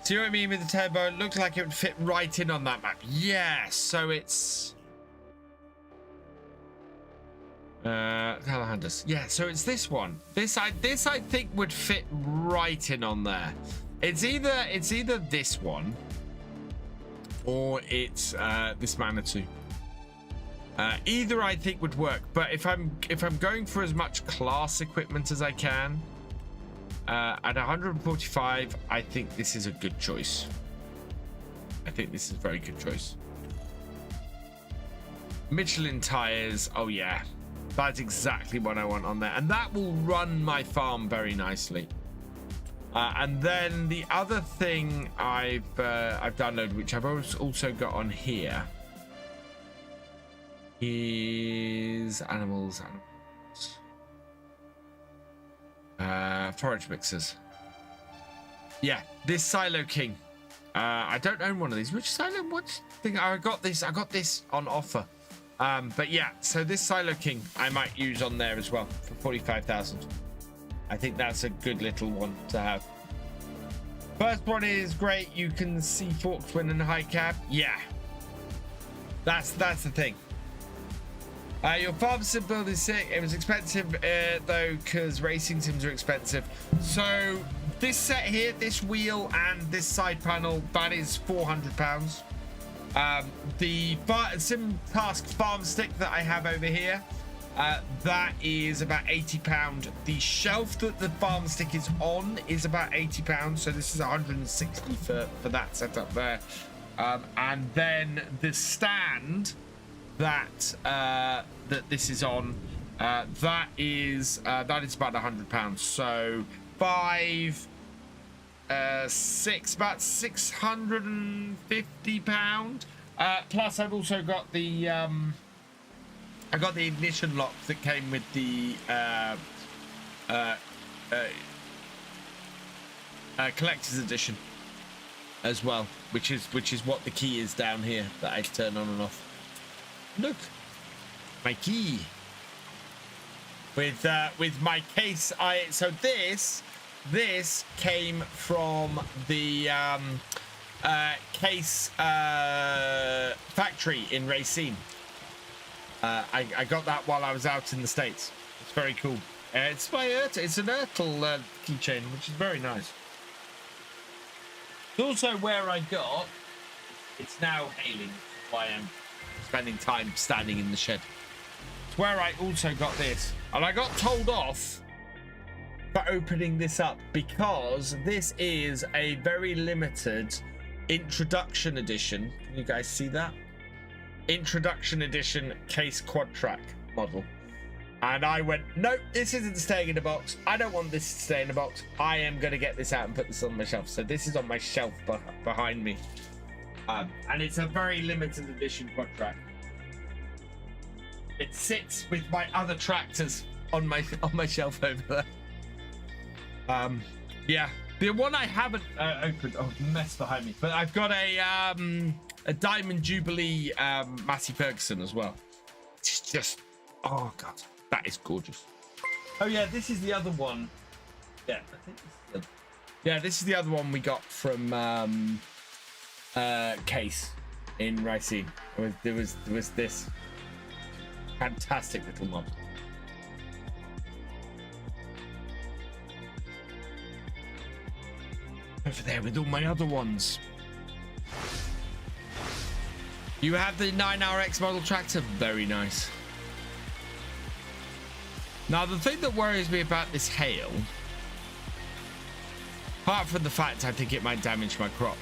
See what I mean with the turbo? It looks like it would fit right in on that map. Yeah, so it's... Telehandlers. Yeah, so it's this one. This I think would fit right in on there. It's either this one or it's this Manitou. Either I think would work, but if I'm going for as much class equipment as I can, at 145, I think this is a good choice. I think this is a very good choice. Michelin tires. Oh yeah, that's exactly what I want on there, and that will run my farm very nicely. And then the other thing I've downloaded, which I've also got on here, is animals. Forage mixers. Yeah, this Silo King. I don't own one of these. Which Silo? What thing? I got this on offer. But yeah, so this Silo King I might use on there as well for 45,000. I think that's a good little one to have. First one is great. You can see forks when in high cab. Yeah, that's the thing. Your farm sim build is sick. It was expensive though, because racing sims are expensive. So this set here, this wheel and this side panel, that is £400. The sim task farm stick that I have over here, that is about £80. The shelf that the farm stick is on is about £80. So this is 160 for that setup there. And then the stand that that this is on, that is about £100. So about £650. Plus I've also got the I got the ignition lock that came with the collector's edition as well, which is what the key is down here that I turn on and off. Look, my key with my case. So this came from the case factory in Racine. I got that while I was out in the States. It's very cool. It's my it's an Ertl keychain, which is very nice. It's also where I got. It's now hailing. Why I'm spending time standing in the shed. It's where I also got this, and I got told off for opening this up because this is a very limited introduction edition. Can you guys see that? Introduction edition case quad track model. And I went, nope, this isn't staying in the box. I don't want this to stay in the box. I am going to get this out and put this on my shelf. So this is on my shelf behind me. And it's a very limited edition quad track. It sits with my other tractors on my shelf over there. Yeah, the one I haven't opened. Oh, mess behind me. But I've got a Diamond Jubilee Massey Ferguson as well. It's just, oh god, that is gorgeous. Oh yeah, this is the other one. Yeah, I think this is the other. Yeah, this is the other one we got from Case in Ricey. There was this fantastic little mod. Over there with all my other ones. You have the 9RX model tractor. Very nice. Now, the thing that worries me about this hail, apart from the fact I think it might damage my crop,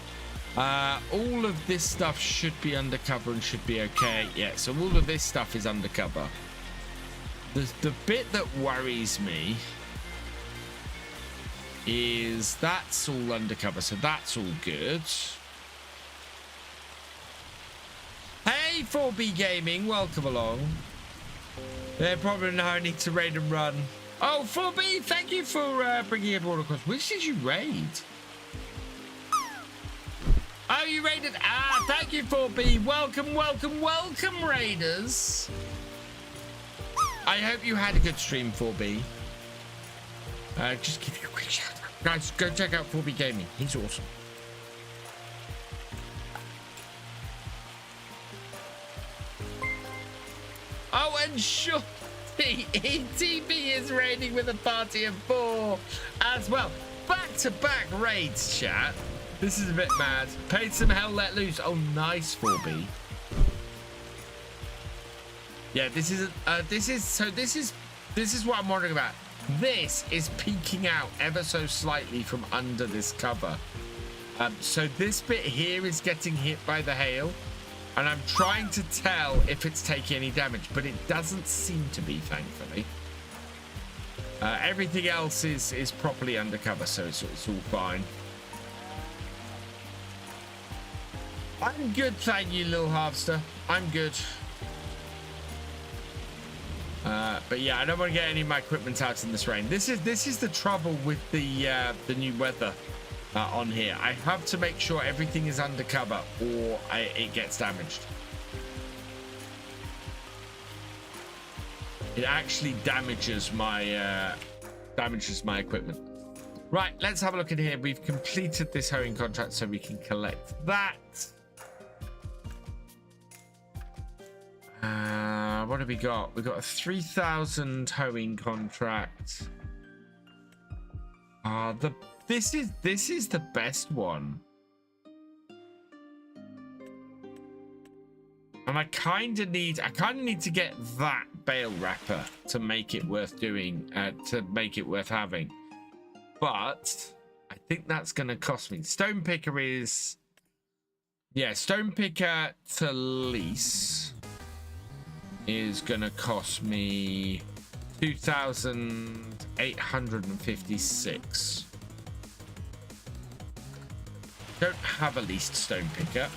all of this stuff should be undercover and should be okay. Yeah, so all of this stuff is undercover. The bit that worries me is that's all undercover, so that's all good. Hey 4B Gaming, welcome along. They're probably now need to raid and run. Oh, 4B, thank you for bringing everyone across. Which did you raid? Oh, you raided. Ah, thank you 4B. Welcome, welcome, welcome, raiders. I hope you had a good stream, 4B. Just give you a quick shout out. Guys, go check out 4B Gaming. He's awesome. Oh, and Shorty ETB is raiding with a party of 4 as well. Back-to-back raids, chat. This is a bit mad. Paid some hell, let loose. Oh, nice 4B. Yeah, this is what I'm wondering about. This is peeking out ever so slightly from under this cover. So this bit here is getting hit by the hail, and I'm trying to tell if it's taking any damage, but it doesn't seem to be, thankfully. Everything else is properly undercover, so it's all fine. I'm good, thank you, Lil Harvester. I'm good. But yeah, I don't want to get any of my equipment out in this rain. This is the trouble with the new weather on here. I have to make sure everything is undercover or it gets damaged. It actually damages my equipment. Right, let's have a look in here. We've completed this hoeing contract, so we can collect that. What have we got? We've got a 3,000 hoeing contract. This is the best one. And I kind of need to get that bale wrapper to make it worth doing, to make it worth having. But I think that's going to cost me. Stone picker is, yeah, stone picker to lease is going to cost me 2,856. Don't have a leased stone picker.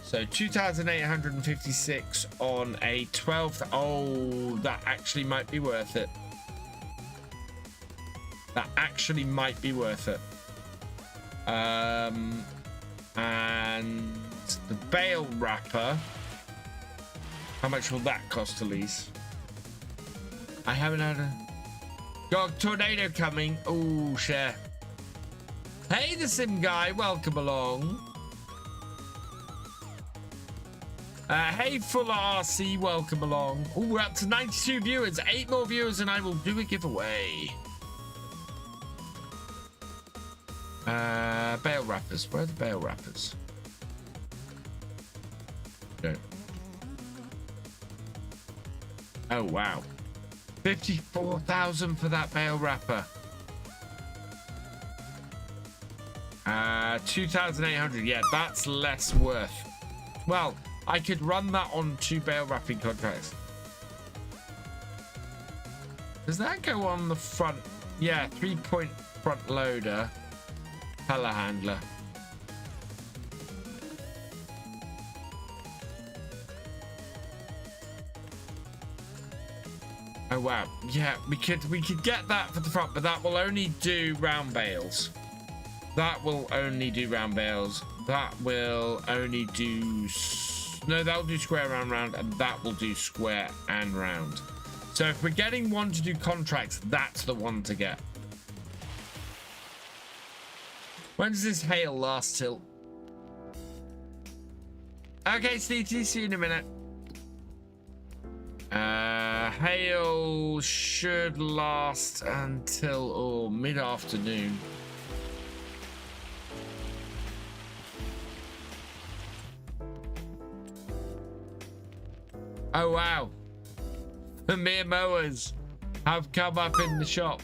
So 2,856 on a 12th. Oh, that actually might be worth it. That actually might be worth it. And the bale wrapper. How much will that cost to lease? I haven't had a... Got a tornado coming. Oh, share. Hey, the sim guy. Welcome along. Hey, Fuller RC, welcome along. Oh, we're up to 92 viewers. 8 more viewers and I will do a giveaway. Bale wrappers. Where are the bale wrappers? No. Oh, wow. 54,000 for that bale wrapper. 2,800. Yeah, that's less worth. Well, I could run that on 2 bale wrapping contracts. Does that go on the front? Yeah, 3-point front loader. Telehandler. Oh wow. Yeah, we could get that for the front, but that will only do round bales. That will only do round bales. That will only do... No, that'll do square round, and that will do square and round. So if we're getting one to do contracts, that's the one to get. When does this hail last till? Okay, Steve, see you in a minute. Hail should last until mid-afternoon. Oh wow, the mere mowers have come up in the shop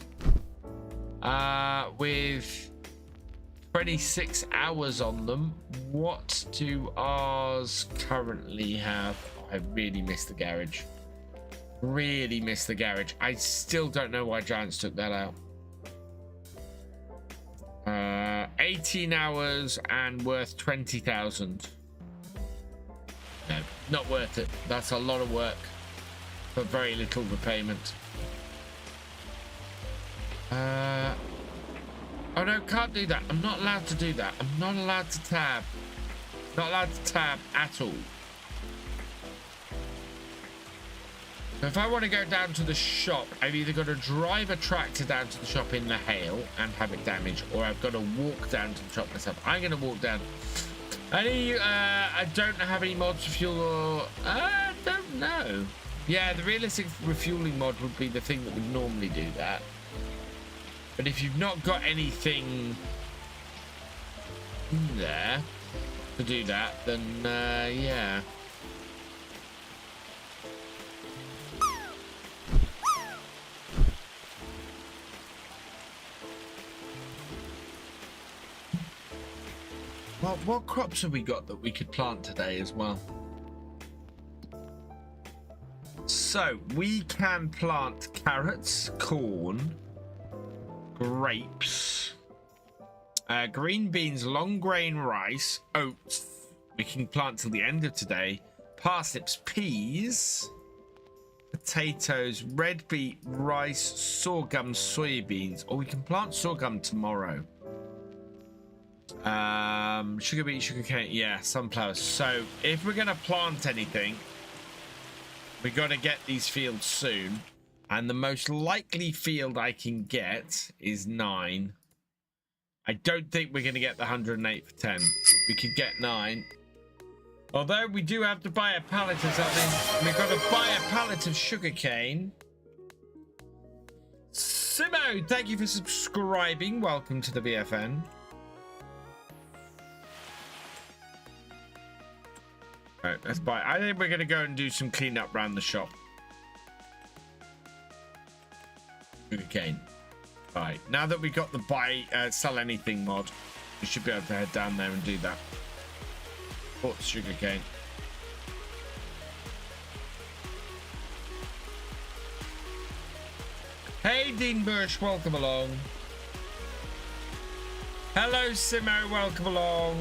with 26 hours on them. What do ours currently have? Oh, I really missed the garage. Really missed the garage. I still don't know why Giants took that out. 18 hours and worth 20,000. No, not worth it. That's a lot of work for very little repayment. Oh no, can't do that. I'm not allowed to do that. I'm not allowed to tab. Not allowed to tab at all. So if I want to go down to the shop, I've either got to drive a tractor down to the shop in the hail and have it damaged, or I've got to walk down to the shop myself. I'm going to walk down. I don't have any mods for fuel, or I don't know. Yeah, the realistic refueling mod would be the thing that would normally do that. But if you've not got anything in there to do that, then yeah. Well, what crops have we got that we could plant today as well? So we can plant carrots, corn, grapes, green beans, long grain rice, oats. We can plant till the end of today. Parsnips, peas, potatoes, red beet, rice, sorghum, soybeans. Or we can plant sorghum tomorrow. Sugar beet, sugar cane, yeah, sunflowers. So if we're gonna plant anything, we got to get these fields soon, and the most likely field I can get is 9. I don't think we're gonna get the 108 for 10. We could get 9. Although we do have to buy a pallet of something. We've got to buy a pallet of sugarcane. Simo, thank you for subscribing. Welcome to the BFN. All right, let's buy. I think we're going to go and do some cleanup around the shop. Sugarcane. All right, now that we've got the buy, sell anything mod, we should be able to head down there and do that. Bought sugarcane. Hey, Dean Bush, welcome along. Hello, Simo, welcome along.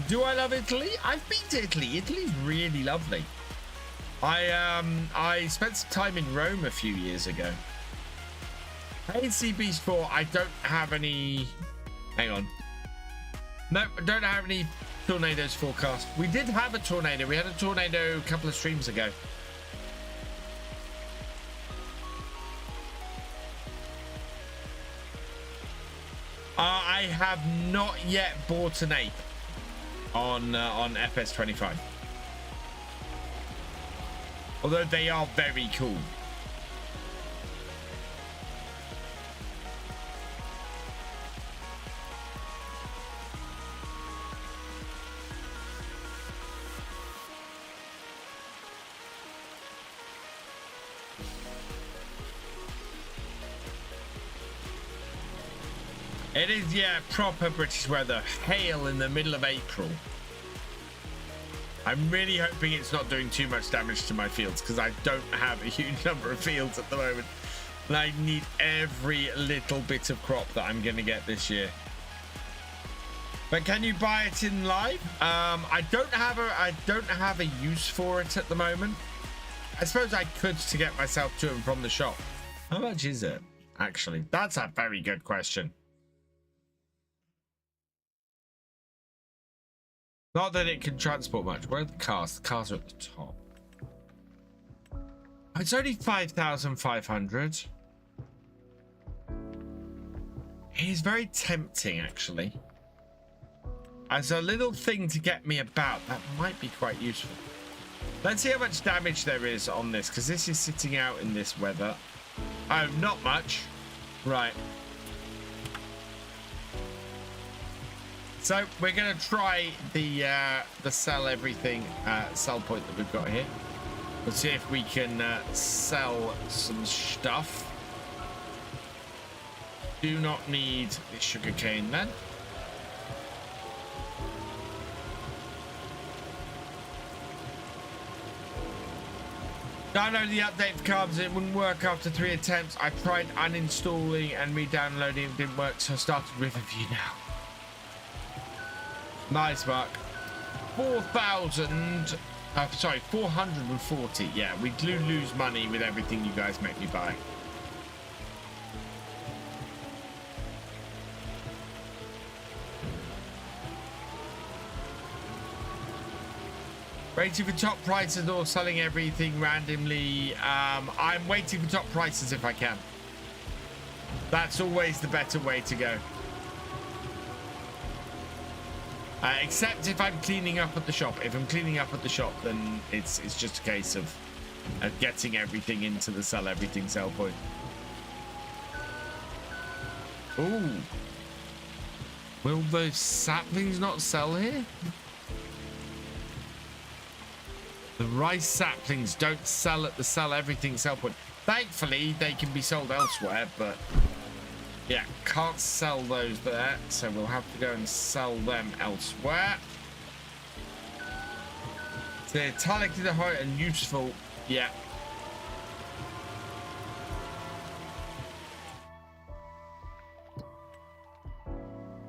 Do I love Italy? I've been to Italy. Italy's really lovely. I spent some time in Rome a few years ago. Hey, CB4, I don't have any... Hang on. No, I don't have any tornadoes forecast. We did have a tornado. We had a tornado a couple of streams ago. I have not yet bought an ape on FS25. Although they are very cool. It is, yeah, proper British weather. Hail in the middle of April. I'm really hoping it's not doing too much damage to my fields because I don't have a huge number of fields at the moment. And I need every little bit of crop that I'm going to get this year. But can you buy it in live? I don't have a use for it at the moment. I suppose I could to get myself to and from the shop. How much is it, actually? That's a very good question. Not that it can transport much. Where are the cars? The cars are at the top. It's only 5,500. It is very tempting, actually. As a little thing to get me about, that might be quite useful. Let's see how much damage there is on this, because this is sitting out in this weather. Oh, not much. Right. So we're going to try the sell everything sell point that we've got here. Let's see if we can sell some stuff. Do not need the sugarcane then. Download the update for carbs. It wouldn't work after 3 attempts. I tried uninstalling and re-downloading. It didn't work, so I started Riverview now. Nice, Mark. 4,000. Sorry, 440. Yeah, we do lose money with everything you guys make me buy. Waiting for top prices or selling everything randomly. I'm waiting for top prices if I can. That's always the better way to go. Except if I'm cleaning up at the shop. If I'm cleaning up at the shop, then it's just a case of getting everything into the sell everything sell point. Ooh. Will those saplings not sell here? The rice saplings don't sell at the sell everything sell point. Thankfully, they can be sold elsewhere, but yeah, can't sell those there, so we'll have to go and sell them elsewhere. They're talented and useful, yeah.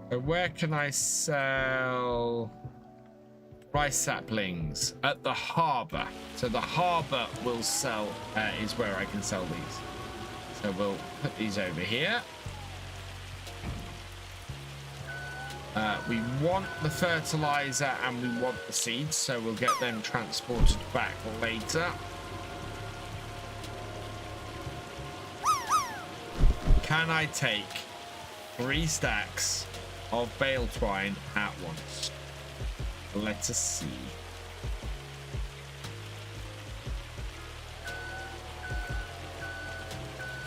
So where can I sell rice saplings? At the harbour. So the harbour will sell, is where I can sell these. So we'll put these over here. We want the fertilizer and we want the seeds, so we'll get them transported back later. Can I take 3 stacks of bale twine at once? Let us see.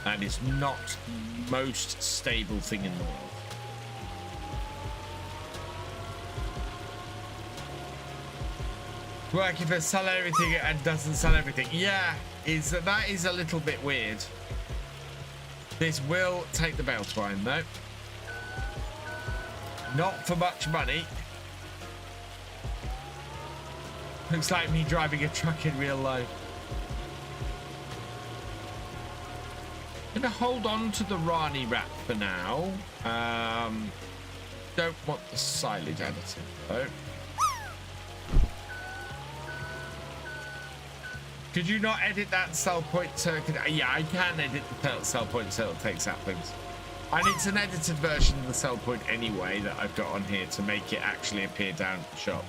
That is not the most stable thing in the world. Work if it sell everything and doesn't sell everything. Yeah, that is a little bit weird. This will take the bale twine though. Not for much money. Looks like me driving a truck in real life. Gonna hold on to the Rani wrap for now. Don't want the silage additive though. Could you not edit that sell point so yeah, I can edit the sell point so it takes saplings. And it's an edited version of the sell point anyway that I've got on here to make it actually appear down at the shop.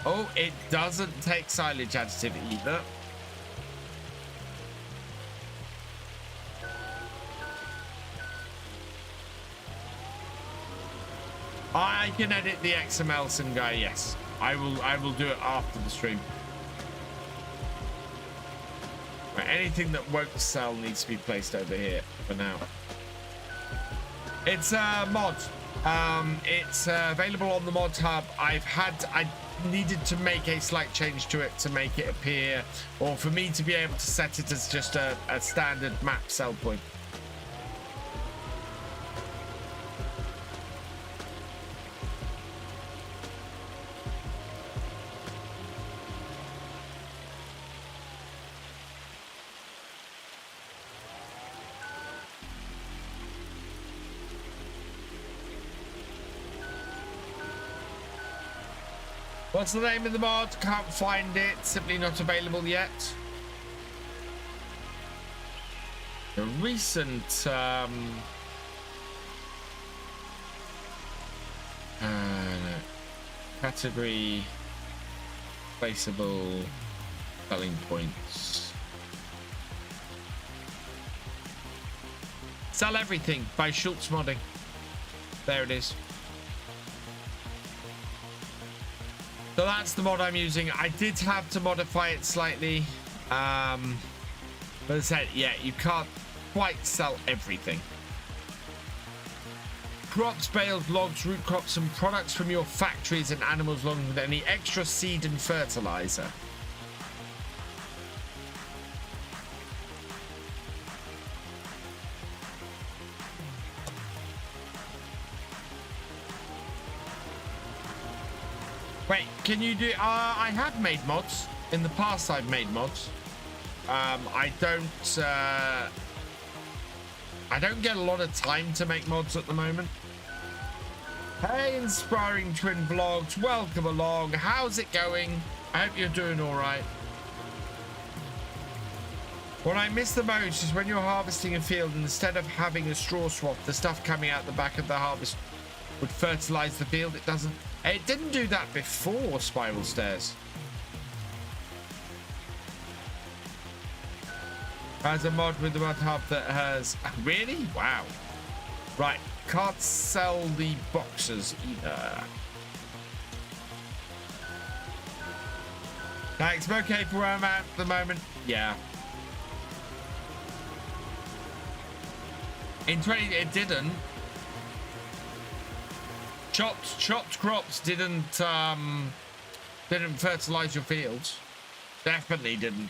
Oh, it doesn't take silage additive either. I can edit the XML sim guy, yes. I will do it after the stream. Right, anything that won't sell needs to be placed over here for now. It's a mod. It's available on the mod hub. I needed to make a slight change to it to make it appear, or for me to be able to set it as just a standard map sell point. What's the name of the mod? Can't find it. Simply not available yet. The recent category placeable selling points. Sell everything by Schultz modding. There it is. So that's the mod I'm using. I did have to modify it slightly. But as I said, yeah, you can't quite sell everything. Crops, bales, logs, root crops, and products from your factories and animals along with any extra seed and fertilizer. Wait, can you do... I have made mods. In the past, I've made mods. I don't get a lot of time to make mods at the moment. Hey, Inspiring Twin Vlogs. Welcome along. How's it going? I hope you're doing all right. What I miss the most is when you're harvesting a field, and instead of having a straw swap, the stuff coming out the back of the harvest would fertilize the field. It doesn't. It didn't do that before Spiral Stairs. Has a mod with the mod hub that has... Really? Wow. Right. Can't sell the boxes either. Thanks. I'm okay for where I'm at the moment. Yeah. In 20... It didn't. Chopped crops didn't fertilize your fields. Definitely didn't.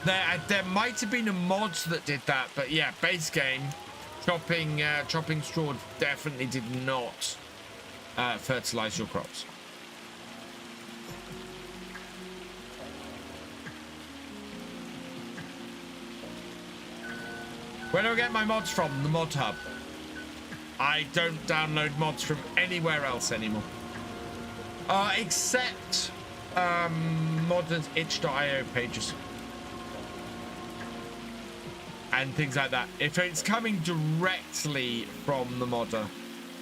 There might have been a mod that did that, but yeah, base game chopping straw definitely did not fertilize your crops. Where do I get my mods from? The mod hub. I don't download mods from anywhere else anymore. Except modded itch.io pages. And things like that. If it's coming directly from the modder,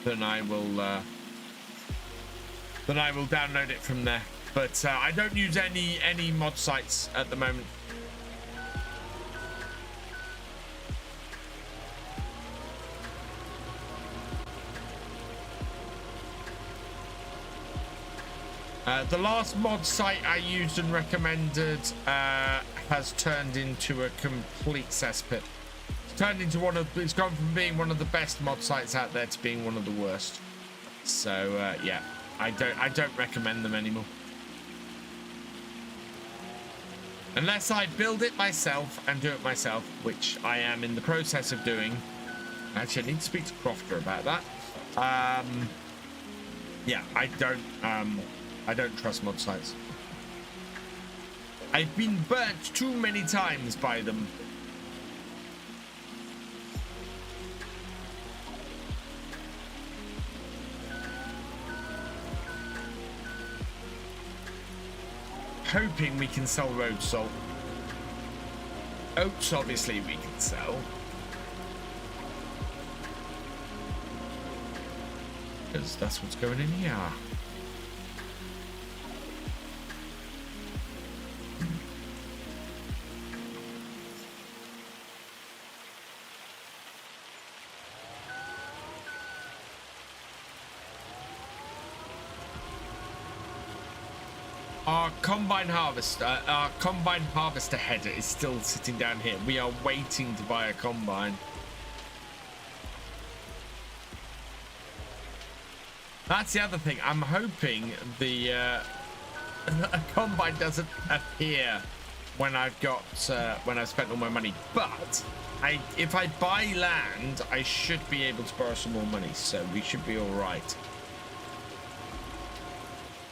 then I will download it from there. But I don't use any mod sites at the moment. The last mod site I used and recommended has turned into a complete cesspit. It's turned into it's gone from being one of the best mod sites out there to being one of the worst. So yeah, I don't recommend them anymore. Unless I build it myself and do it myself, which I am in the process of doing. Actually, I need to speak to Crofter about that. Yeah, I don't trust mod sites. I've been burnt too many times by them. Hoping we can sell road salt. Oats, obviously, we can sell. Because that's what's going in here. Our combine harvester header is still sitting down here. We are waiting to buy a combine. That's the other thing. I'm hoping the a combine doesn't appear when I've got when I've spent all my money. But if I buy land, I should be able to borrow some more money. So we should be all right.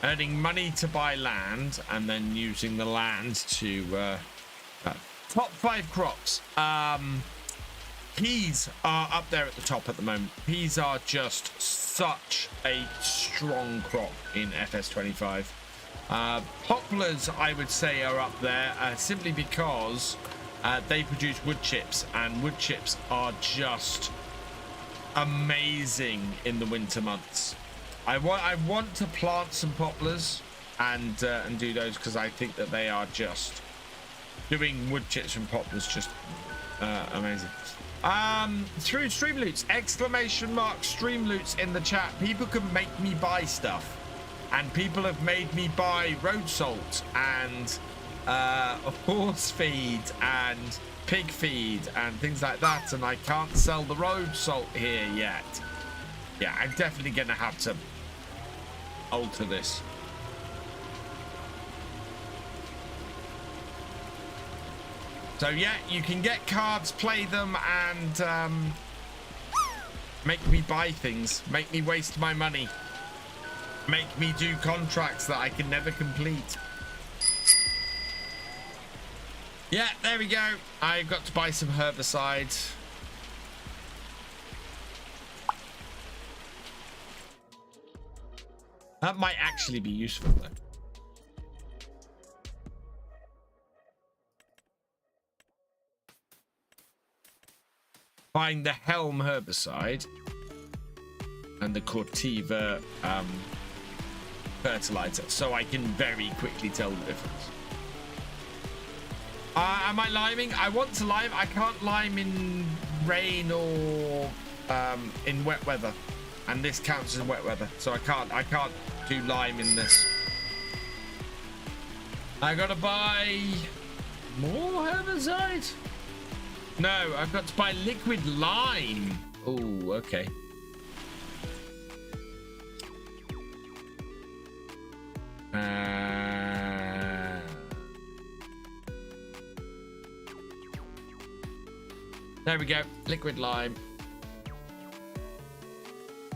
Earning money to buy land and then using the land to top 5 crops. Peas are up there at the top at the moment. Peas are just such a strong crop in FS25. Poplars, I would say, are up there simply because they produce wood chips, and wood chips are just amazing in the winter months. I want to plant some poplars and do those because I think that they are just doing wood chips from poplars just amazing. Through Streamloots, !Streamloots in the chat. People can make me buy stuff, and people have made me buy road salt and horse feed and pig feed and things like that, and I can't sell the road salt here yet. Yeah, I'm definitely gonna have to alter this. So yeah, you can get cards, play them, and make me buy things, make me waste my money, make me do contracts that I can never complete. Yeah, there we go. I've got to buy some herbicide. That might actually be useful though. Buying the Helm herbicide and the Cortiva fertilizer, so I can very quickly tell the difference. Am I liming? I want to lime. I can't lime in rain or in wet weather, and this counts as wet weather, so I can't do lime in this. I gotta buy more herbicide. No, I've got to buy liquid lime. Oh, okay. There we go, liquid lime.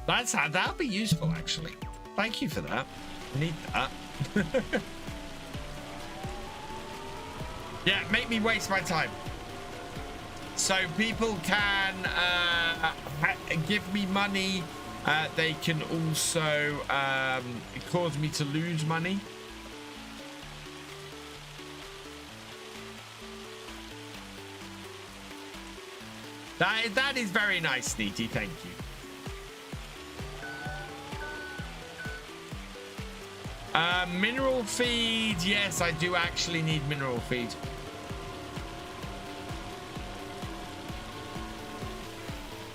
That'll be useful actually. Thank you for that. I need that. Yeah, make me waste my time. So people can give me money. They can also cause me to lose money. That is very nice, Sneety. Thank you. Mineral feed. Yes, I do actually need mineral feed.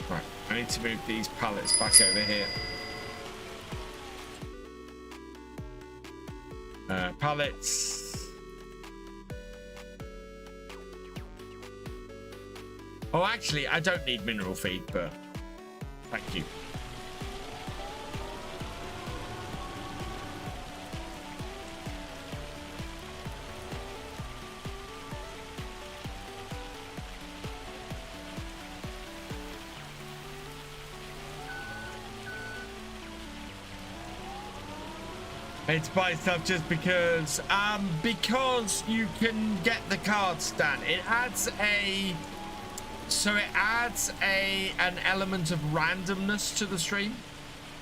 Right, I need to move these pallets back over here. Pallets. Oh, actually, I don't need mineral feed, but thank you. It's buy stuff just because you can get the cards done. It adds an element of randomness to the stream,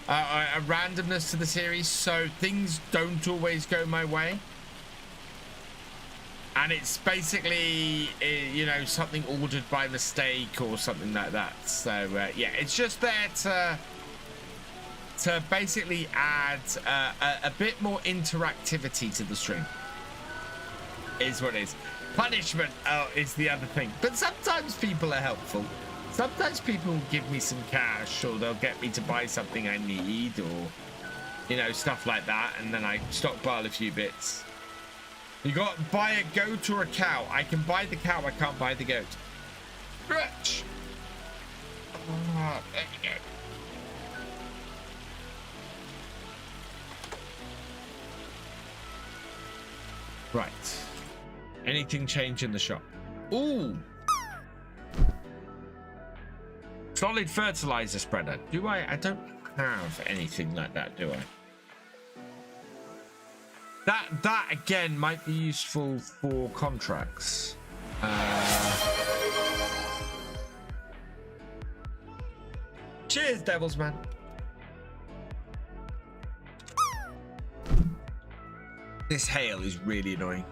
a randomness to the series, so things don't always go my way. And it's basically, you know, something ordered by mistake or something like that. So yeah, it's just there to basically add a bit more interactivity to the stream, is what it is. Punishment is the other thing, but sometimes people are helpful. Sometimes people give me some cash, or they'll get me to buy something I need, or, you know, stuff like that, and then I stockpile a few bits. You got to buy a goat or a cow. I can buy the cow, I can't buy the goat. Stretch. There you go. Right. Anything change in the shop? Ooh. Solid fertilizer spreader. Do I? I don't have anything like that, do I? That again might be useful for contracts. Cheers, Devils man. This hail is really annoying.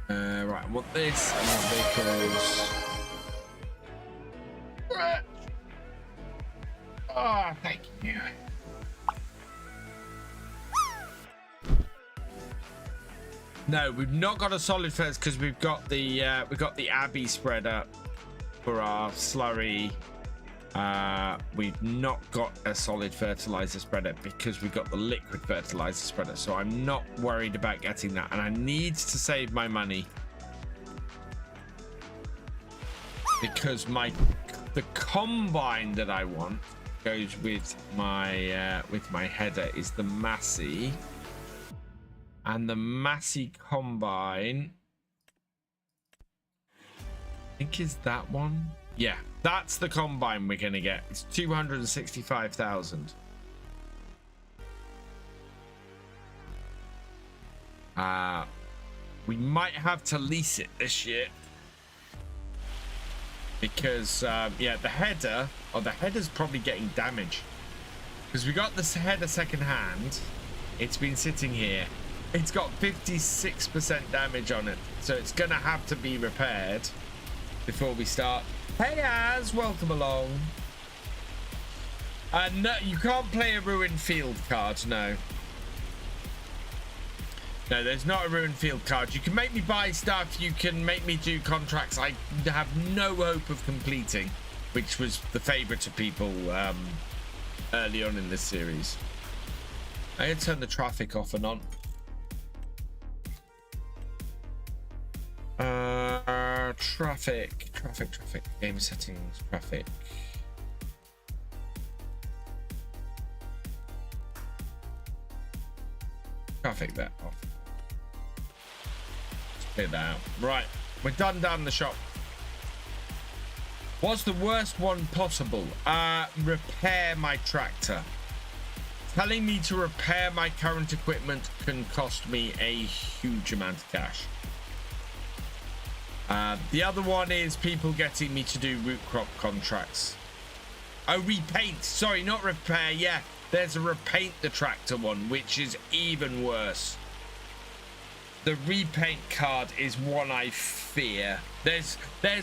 Right, I want this. I want vehicles. Oh, thank you. No, we've not got a solid first because we've got the Abbey spreader for our slurry. We've not got a solid fertilizer spreader because we've got the liquid fertilizer spreader, so I'm not worried about getting that, and I need to save my money because the combine that I want goes with my header is the Massey, and the Massey combine I think is that one. Yeah, that's the combine we're gonna get. It's 265,000. We might have to lease it this year because yeah, the header's probably getting damage because we got this header second hand. It's been sitting here. It's got 56% damage on it, so it's gonna have to be repaired before we start. Hey Az, welcome along. No, you can't play a ruined field card, no. No, there's not a ruined field card. You can make me buy stuff, you can make me do contracts I have no hope of completing, which was the favourite of people early on in this series. I'm going to turn the traffic off and on. Traffic, game settings, traffic. Traffic that off. Clear that out. Right, we're done down the shop. What's the worst one possible? Repair my tractor. Telling me to repair my current equipment can cost me a huge amount of cash. The other one is people getting me to do root crop contracts. Oh, repaint. Sorry, not repair. Yeah, there's a repaint the tractor one, which is even worse. The repaint card is one I fear. There's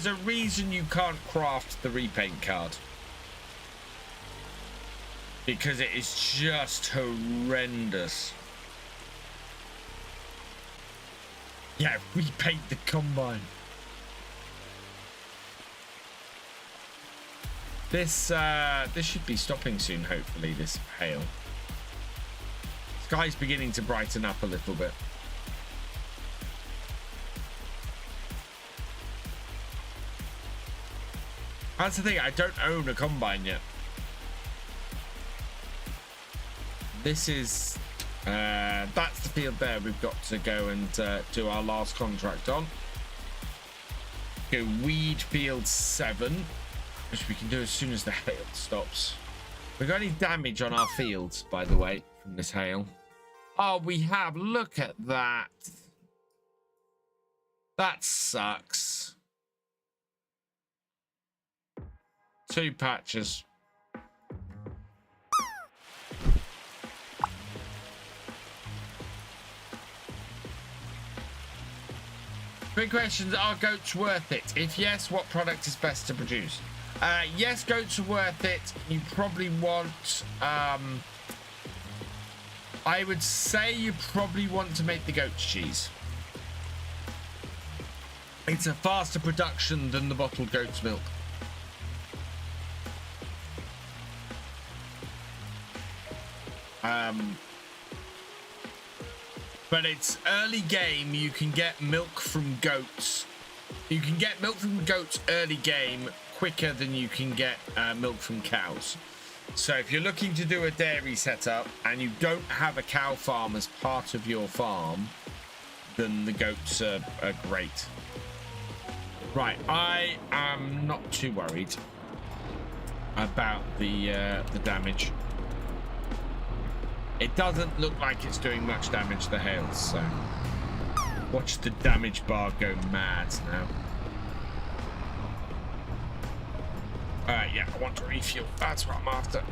a reason you can't craft the repaint card. Because it is just horrendous. Yeah, repaint the combine. This should be stopping soon, hopefully, this hail. sky's beginning to brighten up a little bit. That's the thing, I don't own a combine yet. This is that's the field there we've got to go and do our last contract on. Go weed field 7, which we can do as soon as the hail stops. We got any damage on our fields, by the way, from this hail? Oh, we have. Look at that. That sucks. 2 patches. Big questions. Are goats worth it? If yes, what product is best to produce? Yes, goats are worth it. You probably want... I would say you probably want to make the goat's cheese. It's a faster production than the bottled goat's milk. But it's early game. You can get milk from goats. You can get milk from goats early game quicker than you can get milk from cows. So if you're looking to do a dairy setup and you don't have a cow farm as part of your farm, then the goats are great. Right, I am not too worried about the damage. It doesn't look like it's doing much damage, the hail, so watch the damage bar go mad now. Yeah, I want to refuel. That's what I'm after.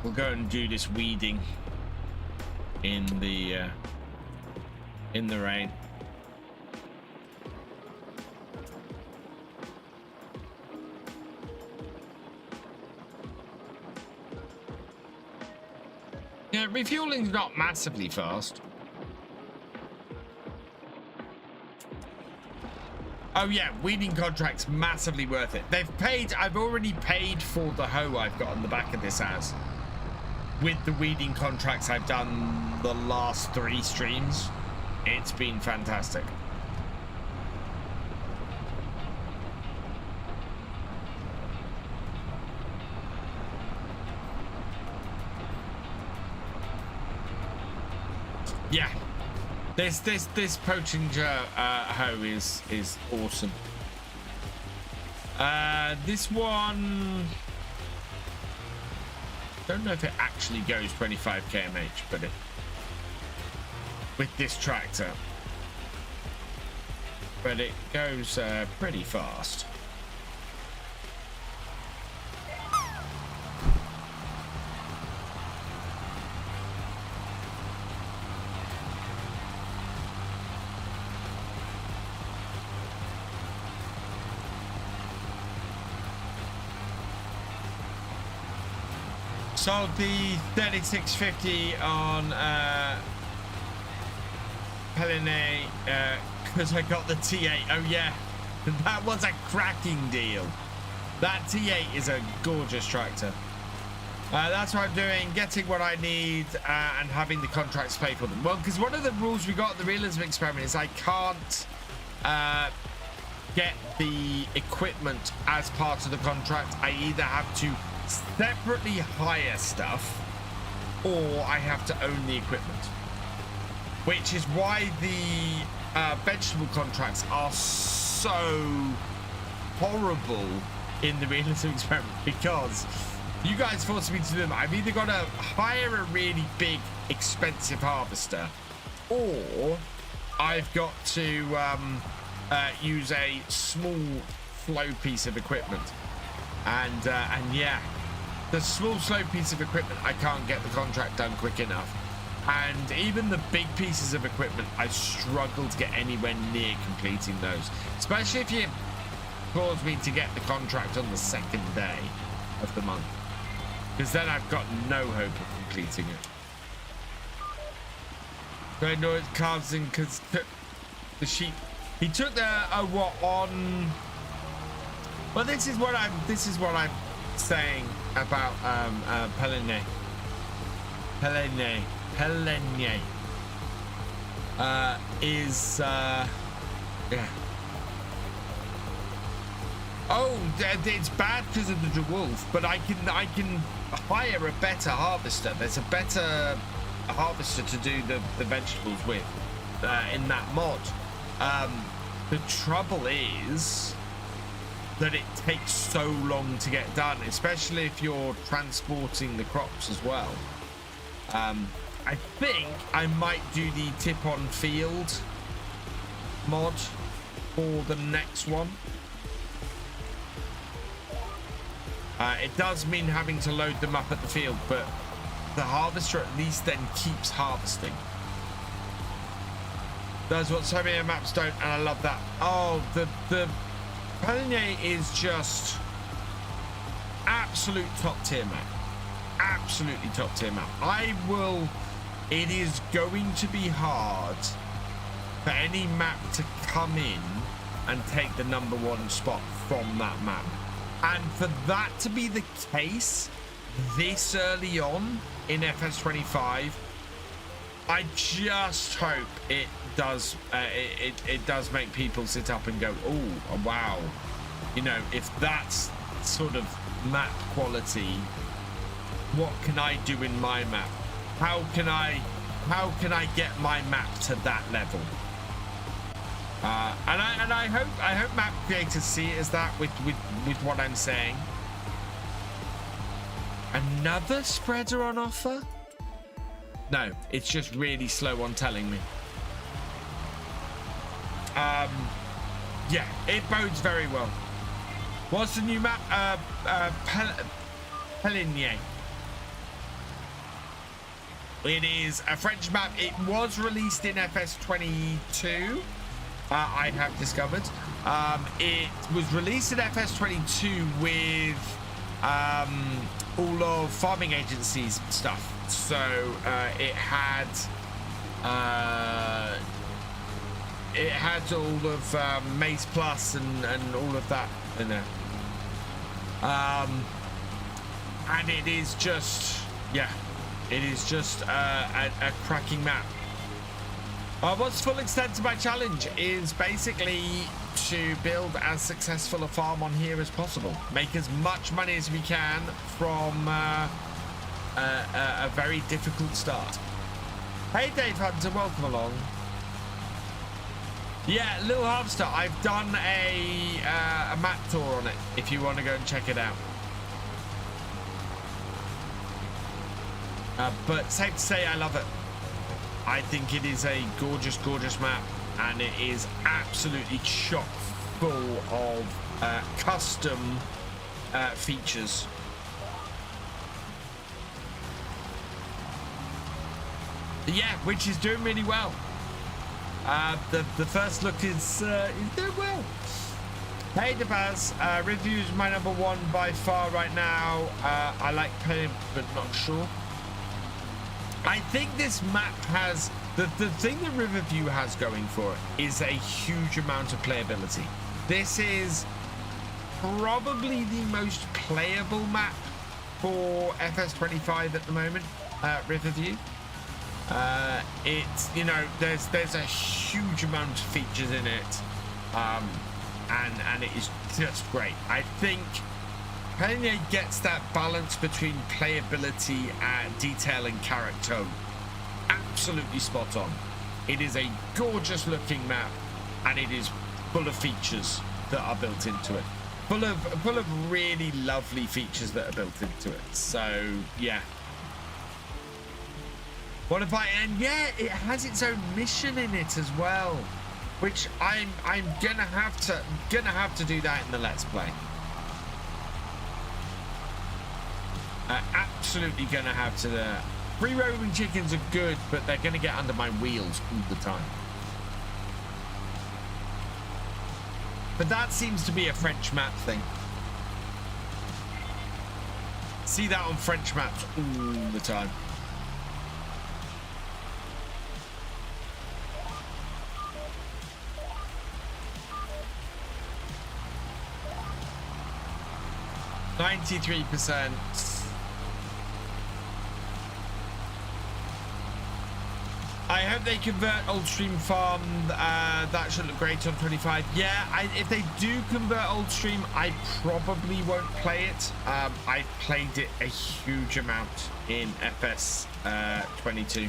We'll go and do this weeding in the rain. Yeah, refueling's not massively fast. Oh yeah, weeding contracts massively worth it. They've paid. I've already paid for the hoe I've got on the back of this house with the weeding contracts I've done the last 3 streams. It's been fantastic. Yeah, this Poachinger hoe is awesome. This one, don't know if it actually goes 25 kmh, but it with this tractor, but it goes pretty fast. Sold the 3650 on Pelene because I got the T8. Oh yeah, that was a cracking deal. That T8 is a gorgeous tractor. That's what I'm doing, getting what I need and having the contracts pay for them. Well, because one of the rules we got at the Realism experiment is I can't get the equipment as part of the contract. I either have to separately hire stuff or I have to own the equipment, which is why the vegetable contracts are so horrible in the Realism experiment, because you guys forced me to do them. I've either got to hire a really big expensive harvester, or I've got to use a small flow piece of equipment, and yeah, the small slow piece of equipment, I can't get the contract done quick enough. And even the big pieces of equipment, I struggle to get anywhere near completing those. Especially if you cause me to get the contract on the 2nd day of the month. Because then I've got no hope of completing it. So I know it's causing, because the sheep, he took the, what, on... Well, this is what I'm saying about Pelene. Pelene is yeah. Oh, it's bad because of the wolf, but I can hire a better harvester. There's a better harvester to do the vegetables with in that mod. The trouble is that it takes so long to get done, especially if you're transporting the crops as well. I think I might do the tip on field mod for the next one. It does mean having to load them up at the field, but the harvester at least then keeps harvesting. That's what so many maps don't, and I love that. Oh, the Palinier is just absolute top tier map. Absolutely top tier map. It is going to be hard for any map to come in and take the #1 spot from that map. And for that to be the case this early on in FS25, I just hope it does it does make people sit up and go, oh wow, you know, if that's sort of map quality, what can I do in my map? How can I get my map to that level? And I hope map creators see it as that with what I'm saying. Another spreader on offer? No, it's just really slow on telling me. Yeah, it bodes very well. What's the new map? Pelinier. It is a French map. It was released in FS22. I have discovered. It was released in FS22 with all of farming agencies stuff. So it had all of Maize Plus and all of that in there. And it is just, yeah, it is just a cracking map. What's full extent to my challenge is basically to build as successful a farm on here as possible. Make as much money as we can from a very difficult start. Hey Dave Hunter, welcome along. Yeah, Little Harvester, I've done a map tour on it if you want to go and check it out. But safe to say I love it. I think it is a gorgeous, gorgeous map, and it is absolutely chock full of custom features. Yeah, which is doing really well. The first look is doing well. Hey Debaz, Riverview is my #1 by far right now. I like playing, but not sure. I think this map has the thing that Riverview has going for it is a huge amount of playability. This is probably the most playable map for FS25 at the moment, Riverview. It's, you know, there's a huge amount of features in it, and it is just great. I think Cavalier gets that balance between playability and detail and character absolutely spot on. It is a gorgeous looking map, and it is full of features that are built into it. Full of really lovely features that are built into it. So yeah. What if and yeah, it has its own mission in it as well, which I'm gonna have to do that in the Let's Play. Absolutely gonna have to. Free roaming chickens are good, but they're gonna get under my wheels all the time. But that seems to be a French map thing. See that on French maps all the time. %. I hope they convert Old Stream Farm. That should look great on 25. Yeah, if they do convert Old Stream, I probably won't play it. I played it a huge amount in FS22.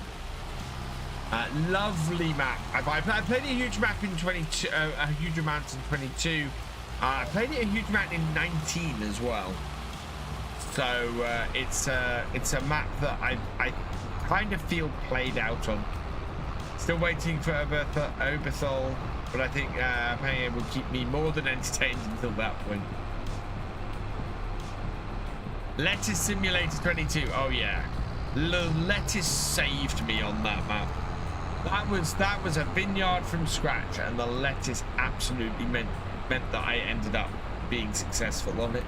Lovely map. I played a huge map in 22. A huge amount in 22. I played it a huge amount in 19 as well. So it's a map that I kind of feel played out on. Still waiting for Oberthal, but I think playing it will keep me more than entertained until that point. Lettuce Simulator 22. Oh yeah, lettuce saved me on that map. That was a vineyard from scratch, and the lettuce absolutely meant that I ended up being successful on it.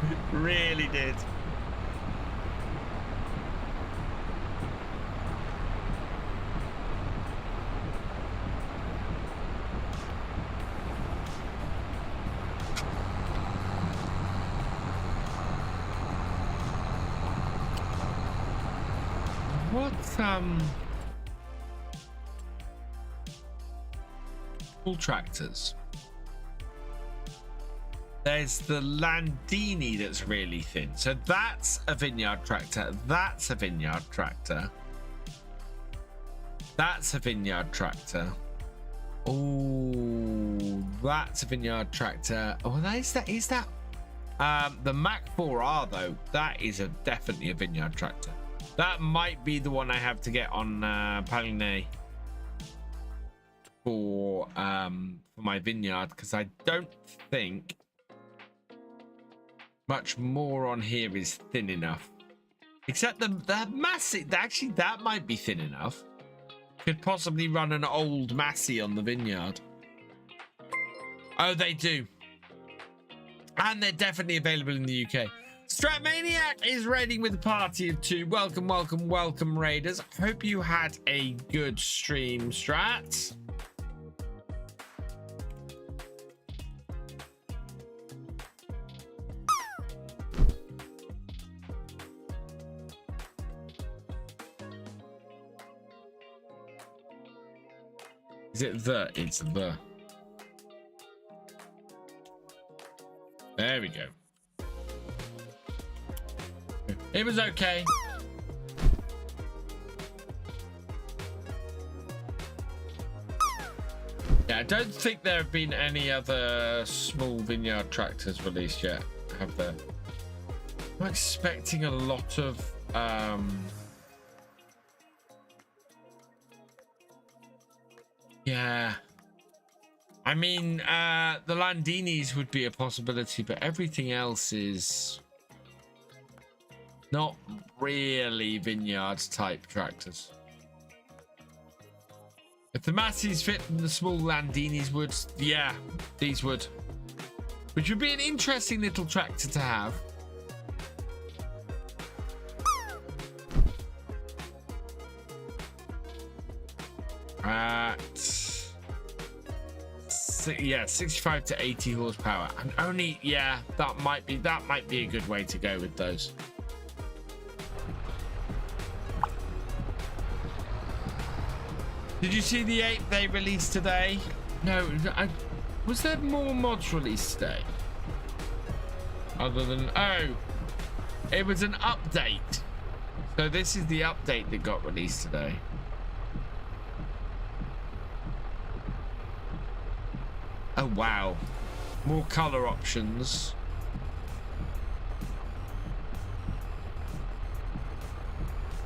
It really did. All tractors. There's the Landini that's really thin. So that's a vineyard tractor. That's a vineyard tractor. That's a vineyard tractor. Oh, that's a vineyard tractor. Oh, is that the Mac 4R though? That is definitely a vineyard tractor. That might be the one I have to get on Palinay for my vineyard, because I don't think much more on here is thin enough. Except the Massey, actually that might be thin enough. Could possibly run an old Massey on the vineyard. Oh, they do. And they're definitely available in the UK. Stratmaniac is raiding with a party of 2. Welcome, welcome, welcome, raiders. Hope you had a good stream, Strat. Is it the? It's the. There we go. It was okay. Yeah, I don't think there have been any other small vineyard tractors released yet, have there? I'm expecting a lot of yeah. I mean, the Landinis would be a possibility, but everything else is not really vineyard type tractors. If the Masseys fit, the small Landinis would. Yeah, these would. Which would be an interesting little tractor to have. Yeah, 65 to 80 horsepower, and only, yeah, that might be a good way to go with those. Did you see the 8 they released today? No, was there more mods released today? Other than, oh, it was an update. So this is the update that got released today. Oh wow, more color options.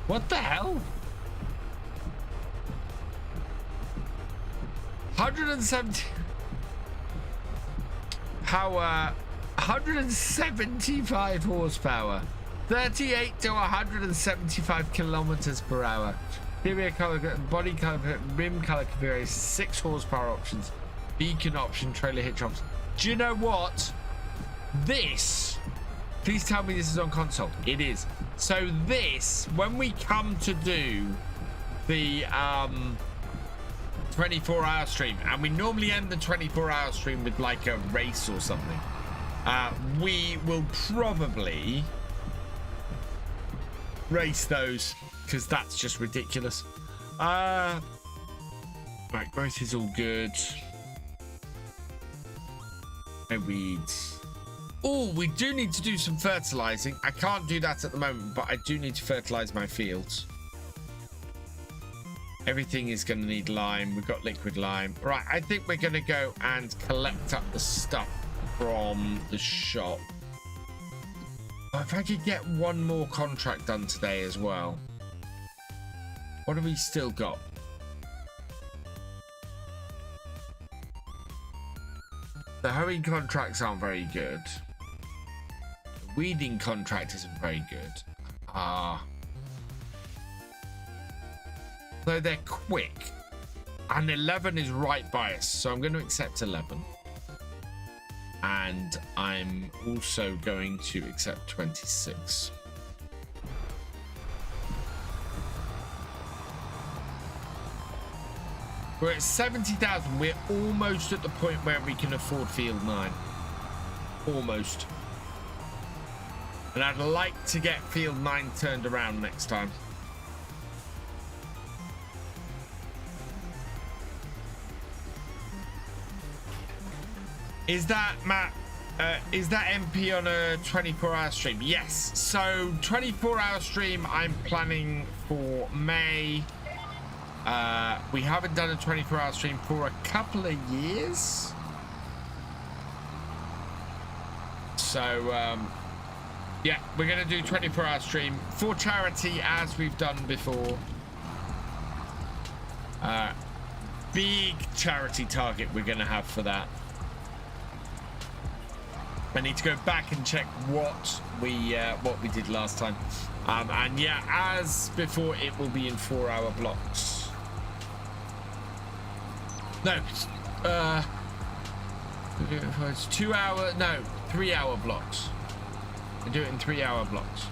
What the hell? 170 power, 175 horsepower, 38 to 175 kilometers per hour. Interior color, body color, rim color configuration, 6 horsepower options. Beacon option, trailer hitch option. Do you know what? This, please tell me this is on console. It is. So this, when we come to do the 24-hour stream, and we normally end the 24-hour stream with like a race or something, we will probably race those, because that's just ridiculous. Right, growth is all good. No weeds. Oh, we do need to do some fertilizing. I can't do that at the moment, but I do need to fertilize my fields. Everything is going to need lime. We've got liquid lime. Right, I think we're going to go and collect up the stuff from the shop. Oh, if I could get one more contract done today as well. What have we still got? The hoeing contracts aren't very good. The weeding contract isn't very good. So they're quick. And 11 is right by us. So I'm going to accept 11. And I'm also going to accept 26. We're at 70,000. We're almost at the point where we can afford field 9. Almost. And I'd like to get field 9 turned around next time. Is that, Matt, is that MP on a 24-hour stream? Yes. So 24-hour stream I'm planning for May. We haven't done a 24-hour stream for a couple of years. So, yeah, we're going to do 24-hour stream for charity as we've done before. Big charity target we're going to have for that. I need to go back and check what we did last time. And yeah, as before, it will be in 4-hour blocks. No, it's 2 hour, no, 3-hour blocks. I do it in 3-hour blocks.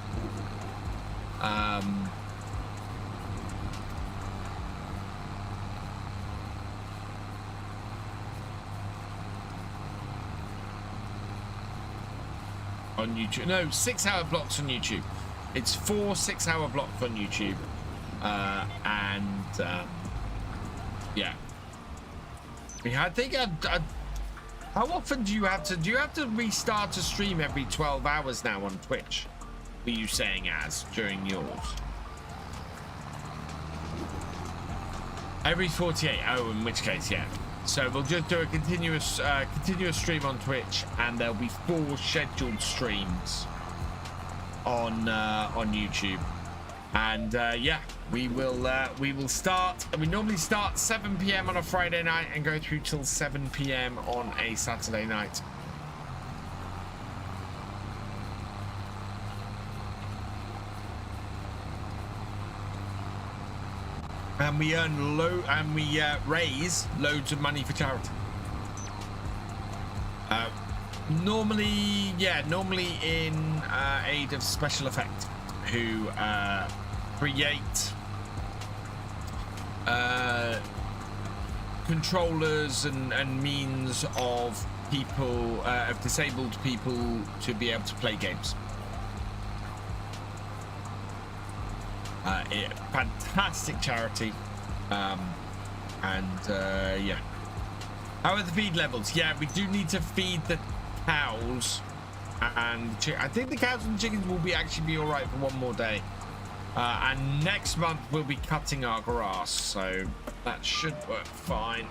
On YouTube, no, 6-hour blocks on YouTube. It's 4 6-hour blocks on YouTube, yeah. I think how often do you have to restart a stream every 12 hours now on Twitch? Were you saying as during yours? Every 48. Oh, in which case, yeah. So we'll just do a continuous stream on Twitch, and there'll be 4 scheduled streams on YouTube. And yeah, we will start. We normally start 7 p.m. on a Friday night and go through till 7 p.m. on a Saturday night. And we earn raise loads of money for charity. Normally in aid of Special Effect, who create controllers and means of people, of disabled people to be able to play games. Fantastic charity. Yeah. How are the feed levels? Yeah, we do need to feed the cows and I think the cows and the chickens will actually be all right for one more day. And next month we'll be cutting our grass, so that should work fine.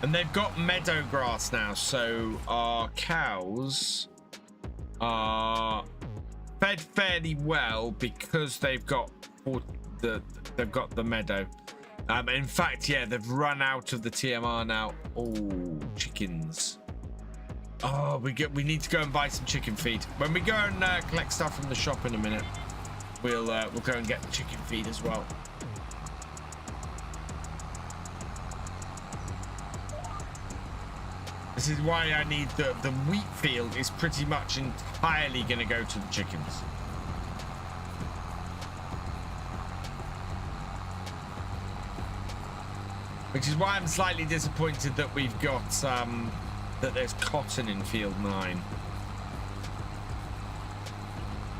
And they've got meadow grass now, so our cows are fed fairly well because they've got the meadow. In fact, yeah, they've run out of the TMR now. Oh, chickens. Oh, we need to go and buy some chicken feed. When we go and collect stuff from the shop in a minute, we'll go and get the chicken feed as well. This is why I need the wheat field is pretty much entirely going to go to the chickens. Which is why I'm slightly disappointed that we've got that there's cotton in field 9.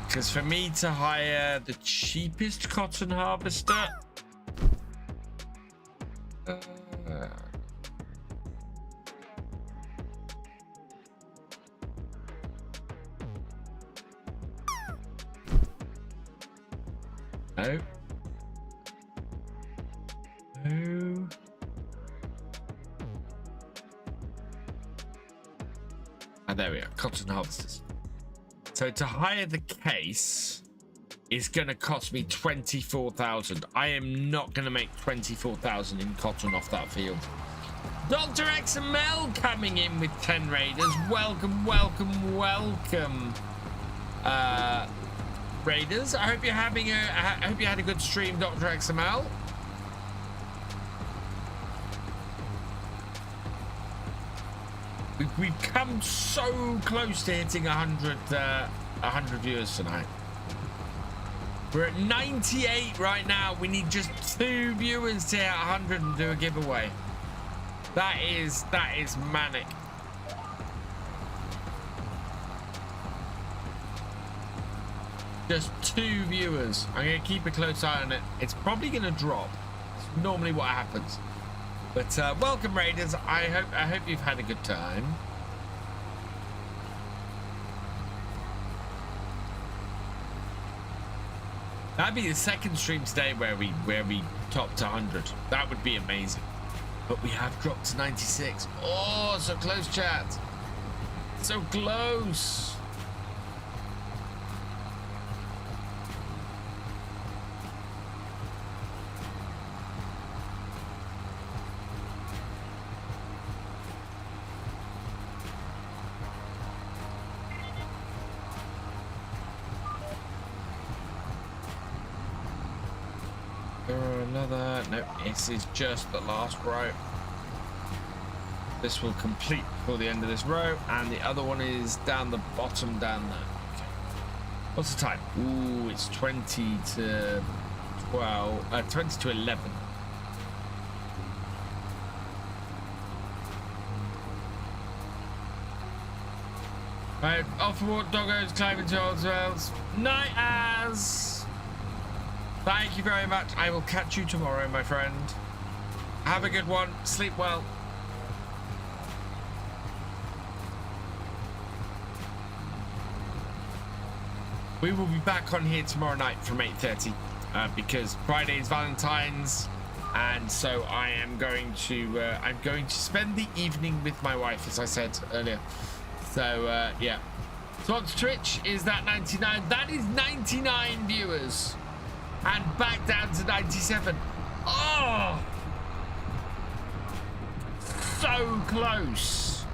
Because for me to hire the cheapest cotton harvester, no. No. And there we are, cotton harvesters. So to hire the case is going to cost me 24,000. I am not going to make 24,000 in cotton off that field. Dr. XML coming in with 10 raiders. Welcome, welcome, welcome. Raiders, I hope you're having I hope you had a good stream, Dr. XML. We've come so close to hitting 100 viewers tonight. We're at 98 right now. We need just 2 viewers to hit 100 and do a giveaway. That is manic. Just 2 viewers. I'm going to keep a close eye on it. It's probably going to drop. It's normally what happens. But welcome, Raiders. I hope you've had a good time. That'd be the second stream today where we topped 100. That would be amazing. But we have dropped to 96. Oh, so close, chat. So close. Another, no, this is just the last row. This will complete before the end of this row, and the other one is down the bottom down there. Okay. What's the time? Ooh, it's 20 to 12, 20 to 11. Right, off for walk, doggos, climbing to old wells. Night as. Thank you very much. I will catch you tomorrow, my friend. Have a good one. Sleep well. We will be back on here tomorrow night from 8:30 because Friday is Valentine's, and so I am going to spend the evening with my wife, as I said earlier. So yeah. So on Twitch is that 99? That is 99 viewers. And back down to 97. Oh! So close.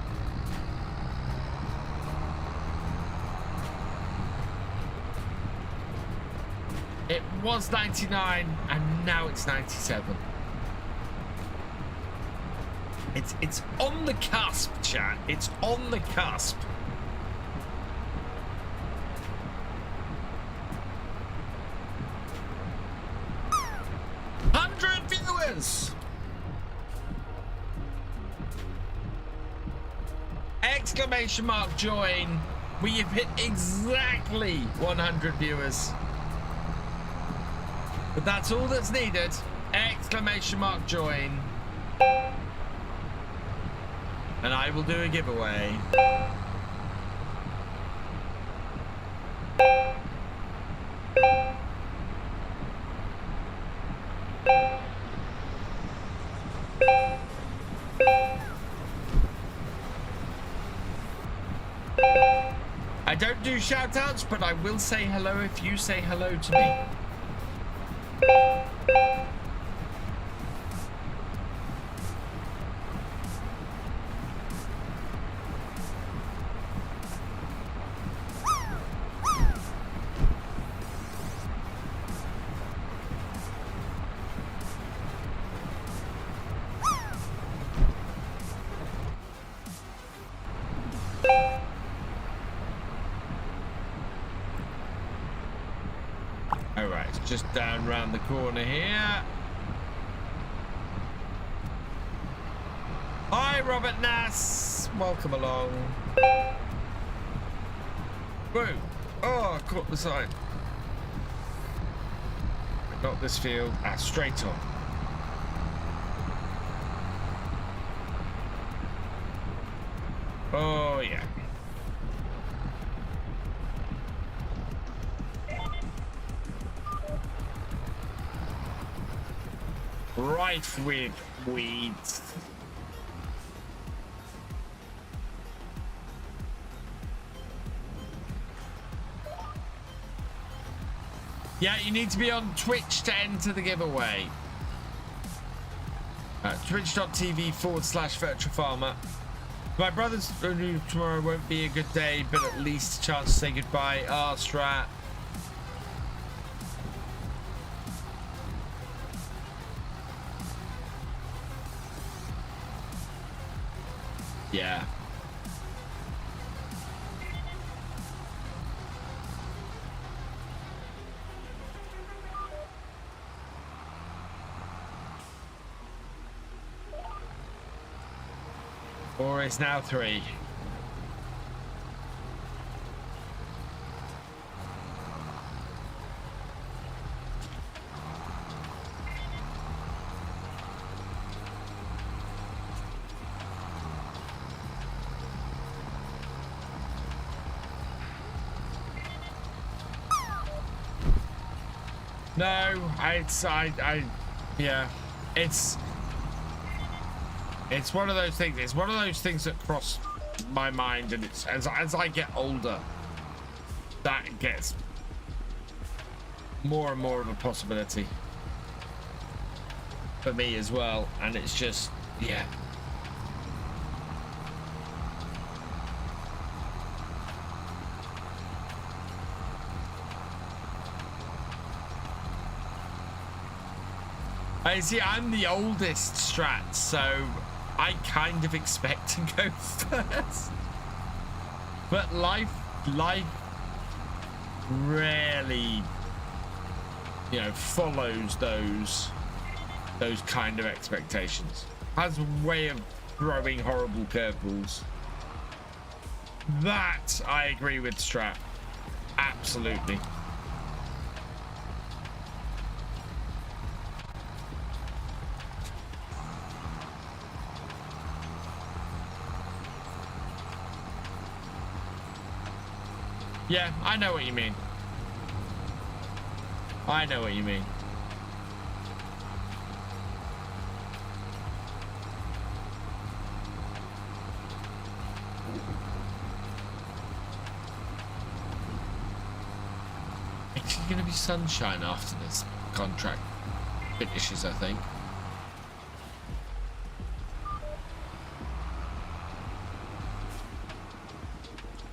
It was 99 and now it's 97. It's on the cusp, chat. It's on the cusp. 100 viewers! Exclamation mark join. We have hit exactly 100 viewers. But that's all that's needed. Exclamation mark join. And I will do a giveaway. I don't do shout outs, but I will say hello if you say hello to me. Just down round the corner here. Hi, Robert Nass. Welcome along. Whoa. Oh, I caught the sign. Not this field. Ah, straight on. Oh, yeah. Right with weeds. Yeah, you need to be on Twitch to enter the giveaway. Twitch.tv/virtualfarmer. My brother's tomorrow won't be a good day, but at least a chance to say goodbye. Ah, Strat. Yeah. Or it's now 3. No, yeah, it's one of those things. It's one of those things that cross my mind, and it's as I get older, that gets more and more of a possibility for me as well. And it's just, yeah. I see. I'm the oldest, Strat, so I kind of expect to go first. But life rarely, you know, follows those kind of expectations. Has a way of throwing horrible curveballs. That I agree with, Strat. Absolutely. Yeah, I know what you mean. I know what you mean. It's going to be sunshine after this contract finishes, I think.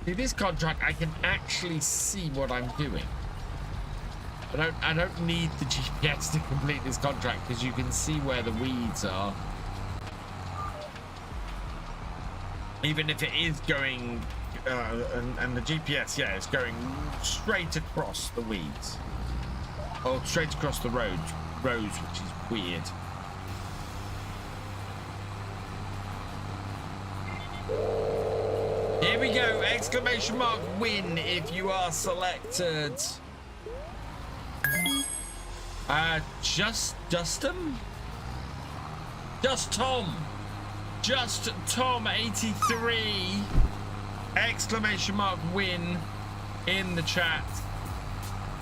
In this contract, I can actually see what I'm doing. I don't need the GPS to complete this contract because you can see where the weeds are. Even if it is going, and the GPS, yeah, it's going straight across the weeds. Or straight across the roads, which is weird. Here we go, exclamation mark win if you are selected. Just Tom 83 exclamation mark win in the chat.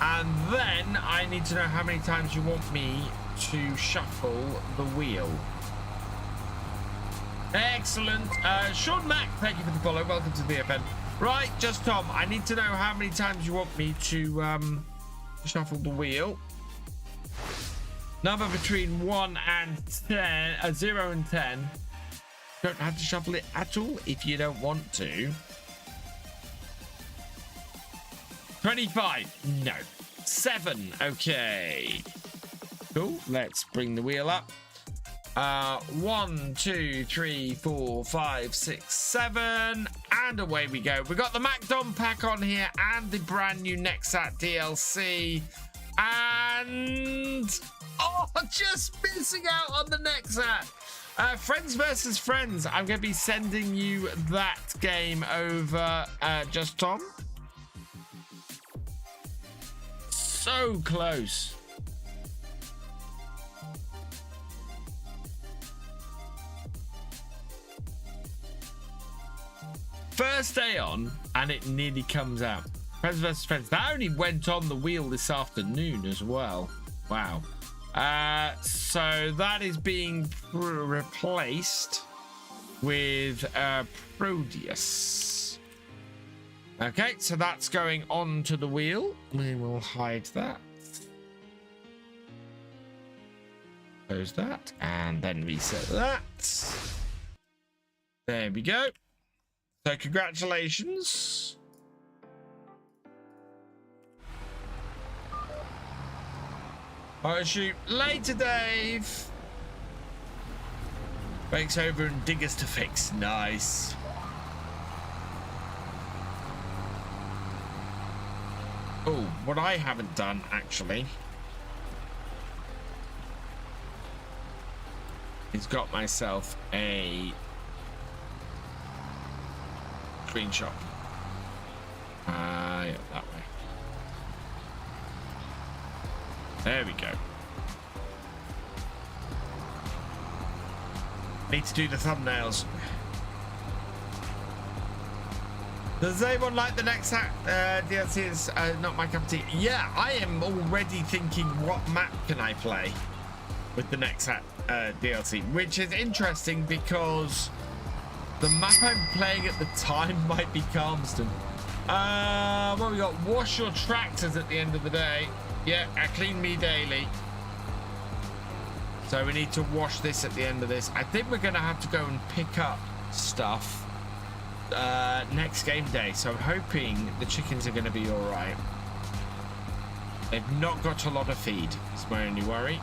And then I need to know how many times you want me to shuffle the wheel. Excellent. Sean Mack, thank you for the follow. Welcome to the VFN. Right, just Tom, I need to know how many times you want me to shuffle the wheel. Number between 1 and 10, 0 and 10. Don't have to shuffle it at all if you don't want to. 25, no. 7, okay. Cool, let's bring the wheel up. 1, 2, 3, 4, 5, 6, 7, and away we go. We got the MacDom pack on here and the brand new Nexat DLC, and just missing out on the Nexat. Friends versus Friends. I'm going to be sending you that game over. Just Tom. So close. First day on, and it nearly comes out. Friends versus Friends. That only went on the wheel this afternoon as well. Wow. So that is being replaced with Proteus. Okay, so that's going onto the wheel. We will hide that. Close that, and then reset that. There we go. So congratulations. I'll shoot later, Dave. Breaks over and diggers to fix. Nice. Oh, what I haven't done actually is got myself a screenshot. Yeah, that way. There we go. Need to do the thumbnails. Does anyone like the next DLC? Is not my cup of tea. Yeah, I am already thinking what map can I play with the next DLC, which is interesting because the map I'm playing at the time might be Calmston. Well, we got wash your tractors at the end of the day. Yeah, clean me daily. So we need to wash this at the end of this. I think we're going to have to go and pick up stuff next game day. So I'm hoping the chickens are going to be all right. They've not got a lot of feed. It's my only worry.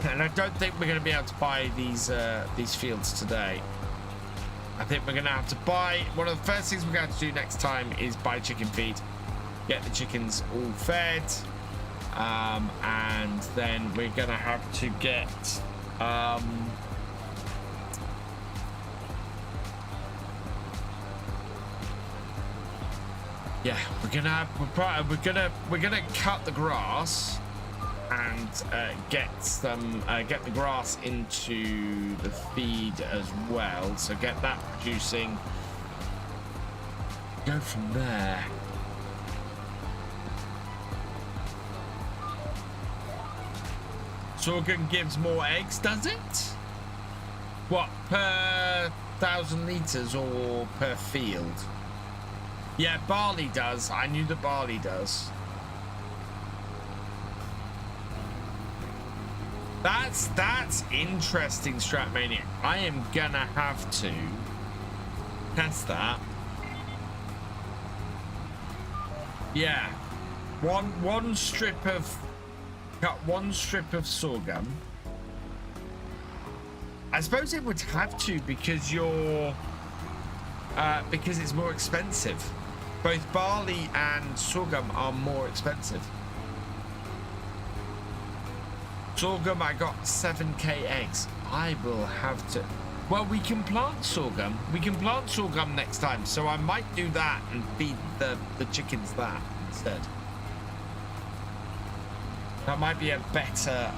And I don't think we're going to be able to buy these fields today. I think we're going to have to buy... One of the first things we're going to have to do next time is buy chicken feed. Get the chickens all fed. And then we're going to have to get... yeah, we're gonna cut the grass and get the grass into the feed as well, so get that producing, go from there. Sorghum gives more eggs, does it? What, per 1,000 litres or per field? Yeah, barley does. I knew that barley does. That's interesting, Stratmania. I am gonna have to test that. Yeah, one strip of sorghum. I suppose it would have to because because it's more expensive. Both barley and sorghum are more expensive. Sorghum, I got 7k eggs. I will have to... Well, we can plant sorghum. We can plant sorghum next time. So I might do that and feed the chickens that instead. That might be a better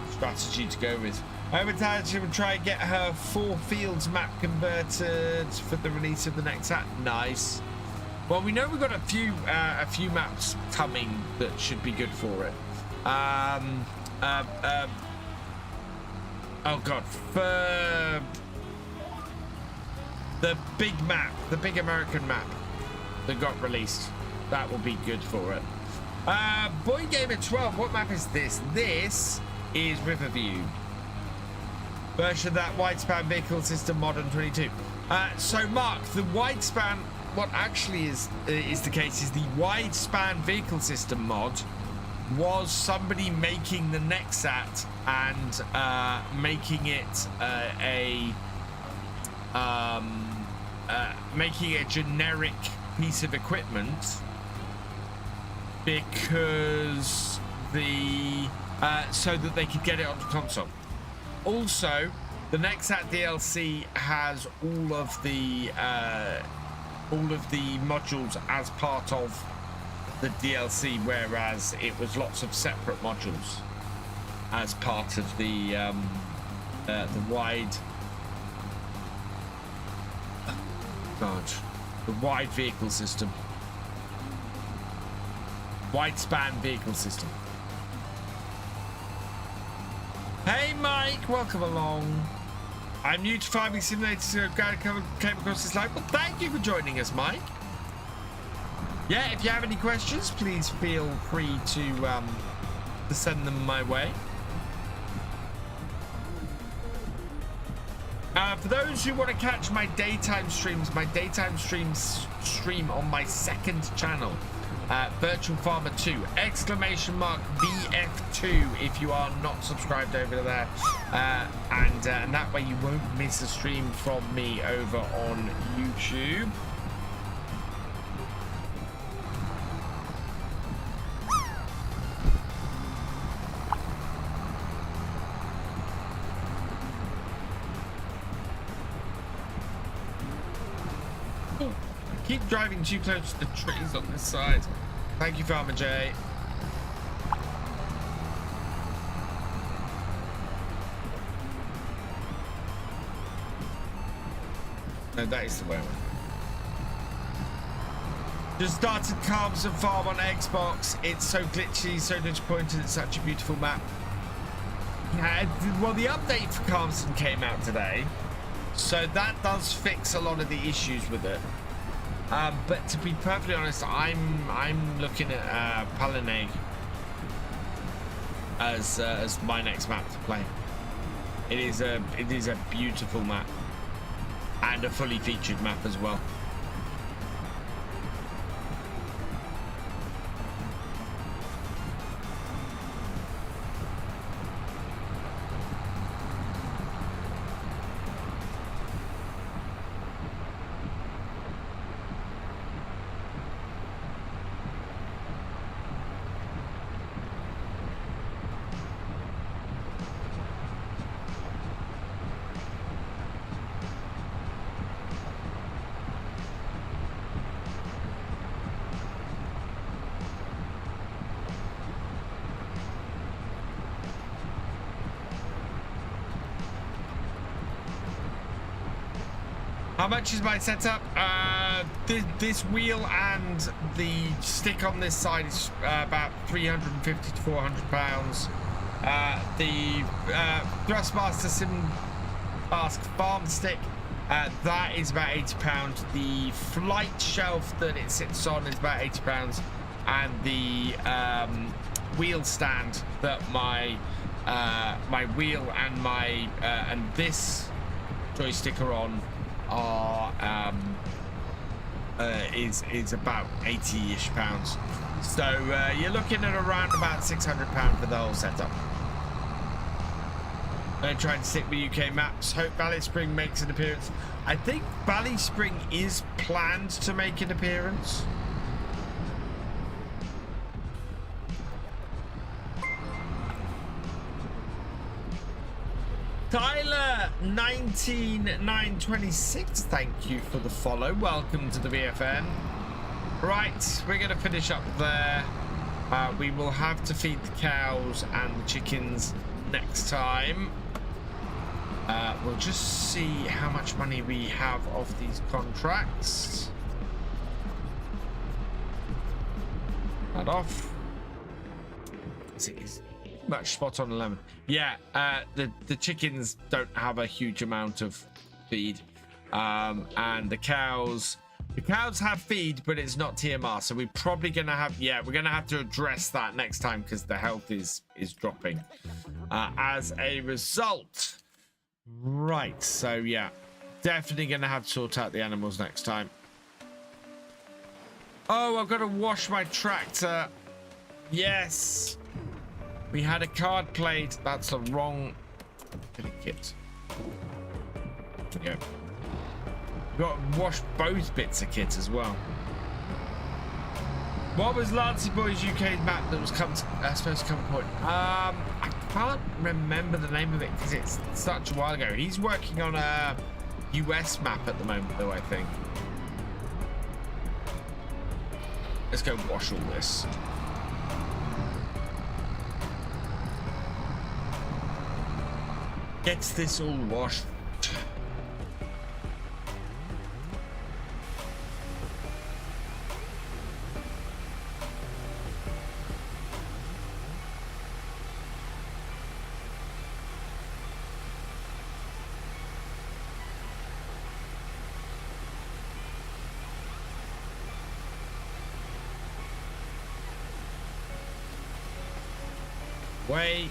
strategy to go with. I would try and get her 4 fields map converted for the release of the next app. Nice. Well, we know we've got a few maps coming that should be good for it. Oh god, for the big map, the big American map that got released, that will be good for it. Boy Gamer 12, what map is this? This is Riverview. Version of that widespan vehicle system mod on 22. So Mark, the widespan, what actually is the case is the widespan vehicle system mod was somebody making the Nexat and making it making a generic piece of equipment because so that they could get it onto console. Also, the Nexat DLC has all of the modules as part of the DLC, whereas it was lots of separate modules as part of the wide vehicle system, wide span vehicle system. Hey Mike, welcome along. I'm new to Farming Simulator, so glad I came across this live. Well, thank you for joining us, Mike. Yeah, if you have any questions, please feel free to send them my way. For those who want to catch my daytime streams, stream on my second channel, Virtual Farmer 2, !VF2 if you are not subscribed over there, and that way you won't miss a stream from me over on YouTube. Keep driving too close to the trees on this side. Thank you, Farmer J. No, that is the way. Just started Calms and Farm on Xbox. It's so glitchy, so disappointed. It's such a beautiful map. Yeah, well, the update for Calmston came out today, so that does fix a lot of the issues with it. But to be perfectly honest, I'm looking at Palineg as my next map to play. It is a beautiful map and a fully featured map as well. How much is my setup? This wheel and the stick on this side is about 350 to 400 pounds. The Thrustmaster Simbask farm stick, that is about 80 pounds. The flight shelf that it sits on is about 80 pounds, and the wheel stand that my wheel and my and this joystick are on is about 80-ish pounds. So you're looking at around about £600 for the whole setup. I'm trying to stick with UK maps. Hope Valley Spring makes an appearance. I think Valley Spring is planned to make an appearance. Tyler 19926, thank you for the follow. Welcome to the VFN. Right, we're going to finish up there. We will have to feed the cows and the chickens next time. We'll just see how much money we have of these contracts. That off. Is much spot on 11. Yeah, the chickens don't have a huge amount of feed, and the cows have feed, but it's not TMR, so we're probably gonna have we're gonna have to address that next time because the health is dropping as a result. Right, so yeah, definitely gonna have to sort out the animals next time. Oh, I've got to wash my tractor. Yes, we had a card played. That's the wrong kit. Yeah. Got to wash both bits of kit as well. What was Lancey Boy's UK map that was supposed to come point? I can't remember the name of it because it's such a while ago. He's working on a US map at the moment, though, I think. Let's go wash all this. Gets this all washed. Wait.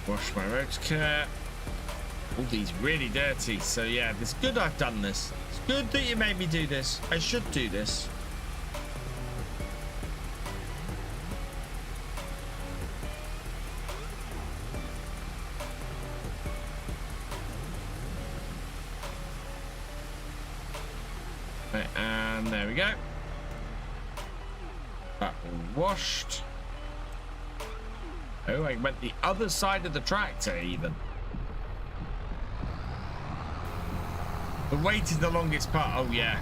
Wash my road kit. All these really dirty. So yeah, it's good I've done this. It's good that you made me do this. I should do this. Right, and there we go. That all washed. Oh, I went the other side of the tractor even. The weight is the longest part. Oh, yeah.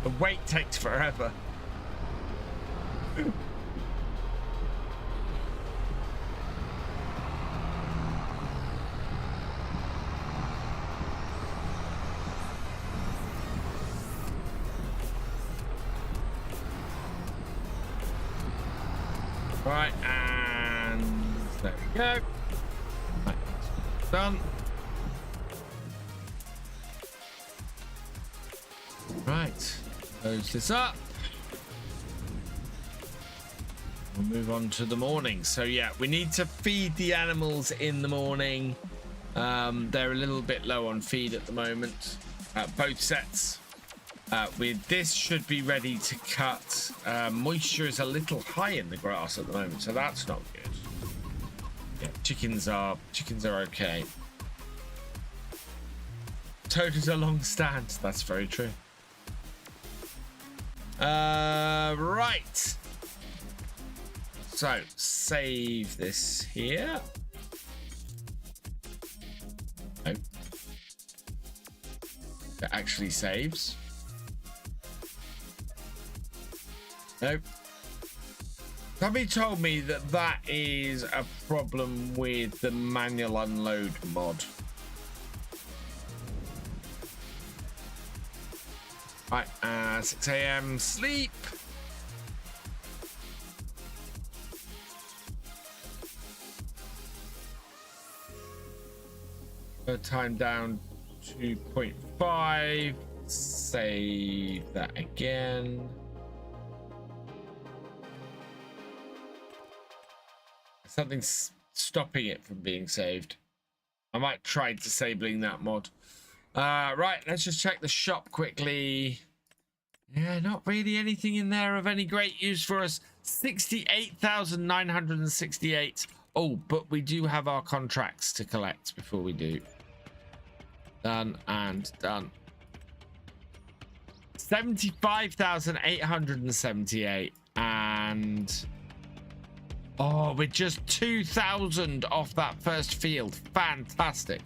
The weight takes forever. Right, and there we go. Right, done. Right, close this up. We'll move on to the morning. So yeah, we need to feed the animals in the morning. They're a little bit low on feed at the moment. Both sets. With this should be ready to cut. Moisture is a little high in the grass at the moment, so that's not good. Yeah, chickens are okay. Toad is a long stand. That's very true. Right. So save this here. Oh. It actually saves. Nope. Somebody told me that that is a problem with the manual unload mod. Right, 6 a.m. sleep. Time down 2.5. Save that again. Something's stopping it from being saved. I might try disabling that mod. Right, let's just check the shop quickly. Yeah, not really anything in there of any great use for us. 68,968. Oh, but we do have our contracts to collect before we do. Done and done. 75,878 and... Oh, we're just 2,000 off that first field. Fantastic.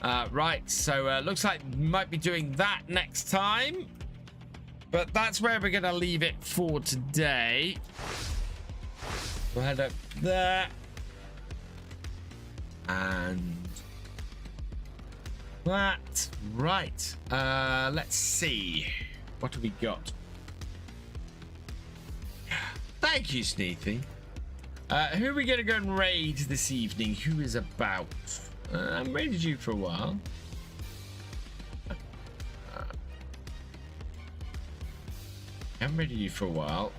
Right, so looks like we might be doing that next time. But that's where we're going to leave it for today. We'll head up there. And that. Right. Let's see. What have we got? Thank you, Sneethy. Who are we going to go and raid this evening? Who is about? I haven't raided you for a while. haven't raided you for a while.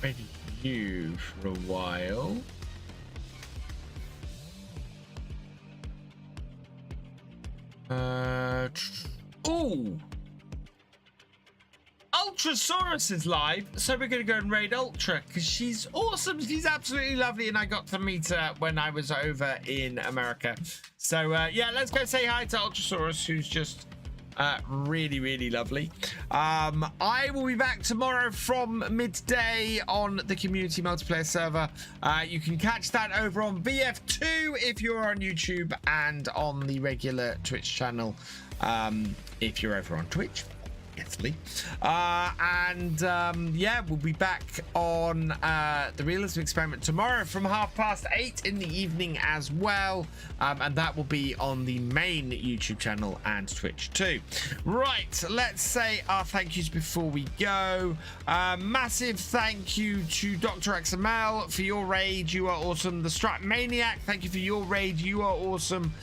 Raided you for a while. Ooh! Ultra Sorace is live, so we're going to go and raid Ultra because she's awesome. She's absolutely lovely, and I got to meet her when I was over in America. So yeah, let's go say hi to Ultra Sorace, who's just really, really lovely. I will be back tomorrow from midday on the community multiplayer server. You can catch that over on VF2 if you're on YouTube, and on the regular Twitch channel if you're over on Twitch. Yeah, we'll be back on the Realism experiment tomorrow from 8:30 in the evening as well, and that will be on the main YouTube channel and Twitch too. Right, let's say our thank yous before we go. Massive thank you to Dr. XML for your raid, you are awesome. The Strat Maniac, thank you for your raid, you are awesome.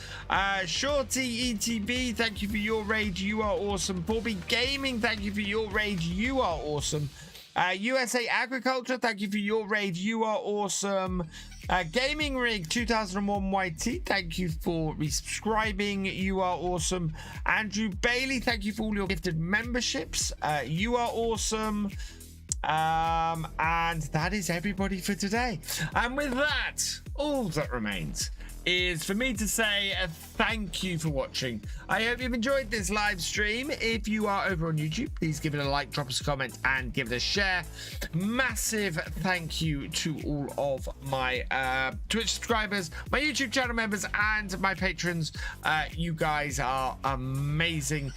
Shorty ETB, thank you for your raid, you are awesome. Bobby Gaming, thank you for your raid, you are awesome. USA Agriculture, thank you for your raid, you are awesome. Gaming Rig 2001 YT, thank you for resubscribing, you are awesome. Andrew Bailey, thank you for all your gifted memberships, you are awesome. And that is everybody for today. And with that, all that remains is for me to say a thank you for watching. I hope you've enjoyed this live stream. If you are over on YouTube, please give it a like, drop us a comment, and give it a share. Massive thank you to all of my Twitch subscribers, my YouTube channel members, and my patrons. You guys are amazing.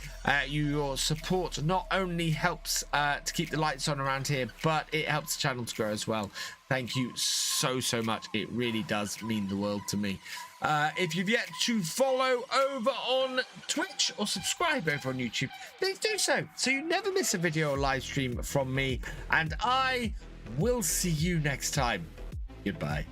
Your support not only helps to keep the lights on around here, but it helps the channel to grow as well. Thank you so much. It really does mean the world to me. If you've yet to follow over on Twitch or subscribe over on YouTube, please do so you never miss a video or live stream from me, and I will see you next time. Goodbye.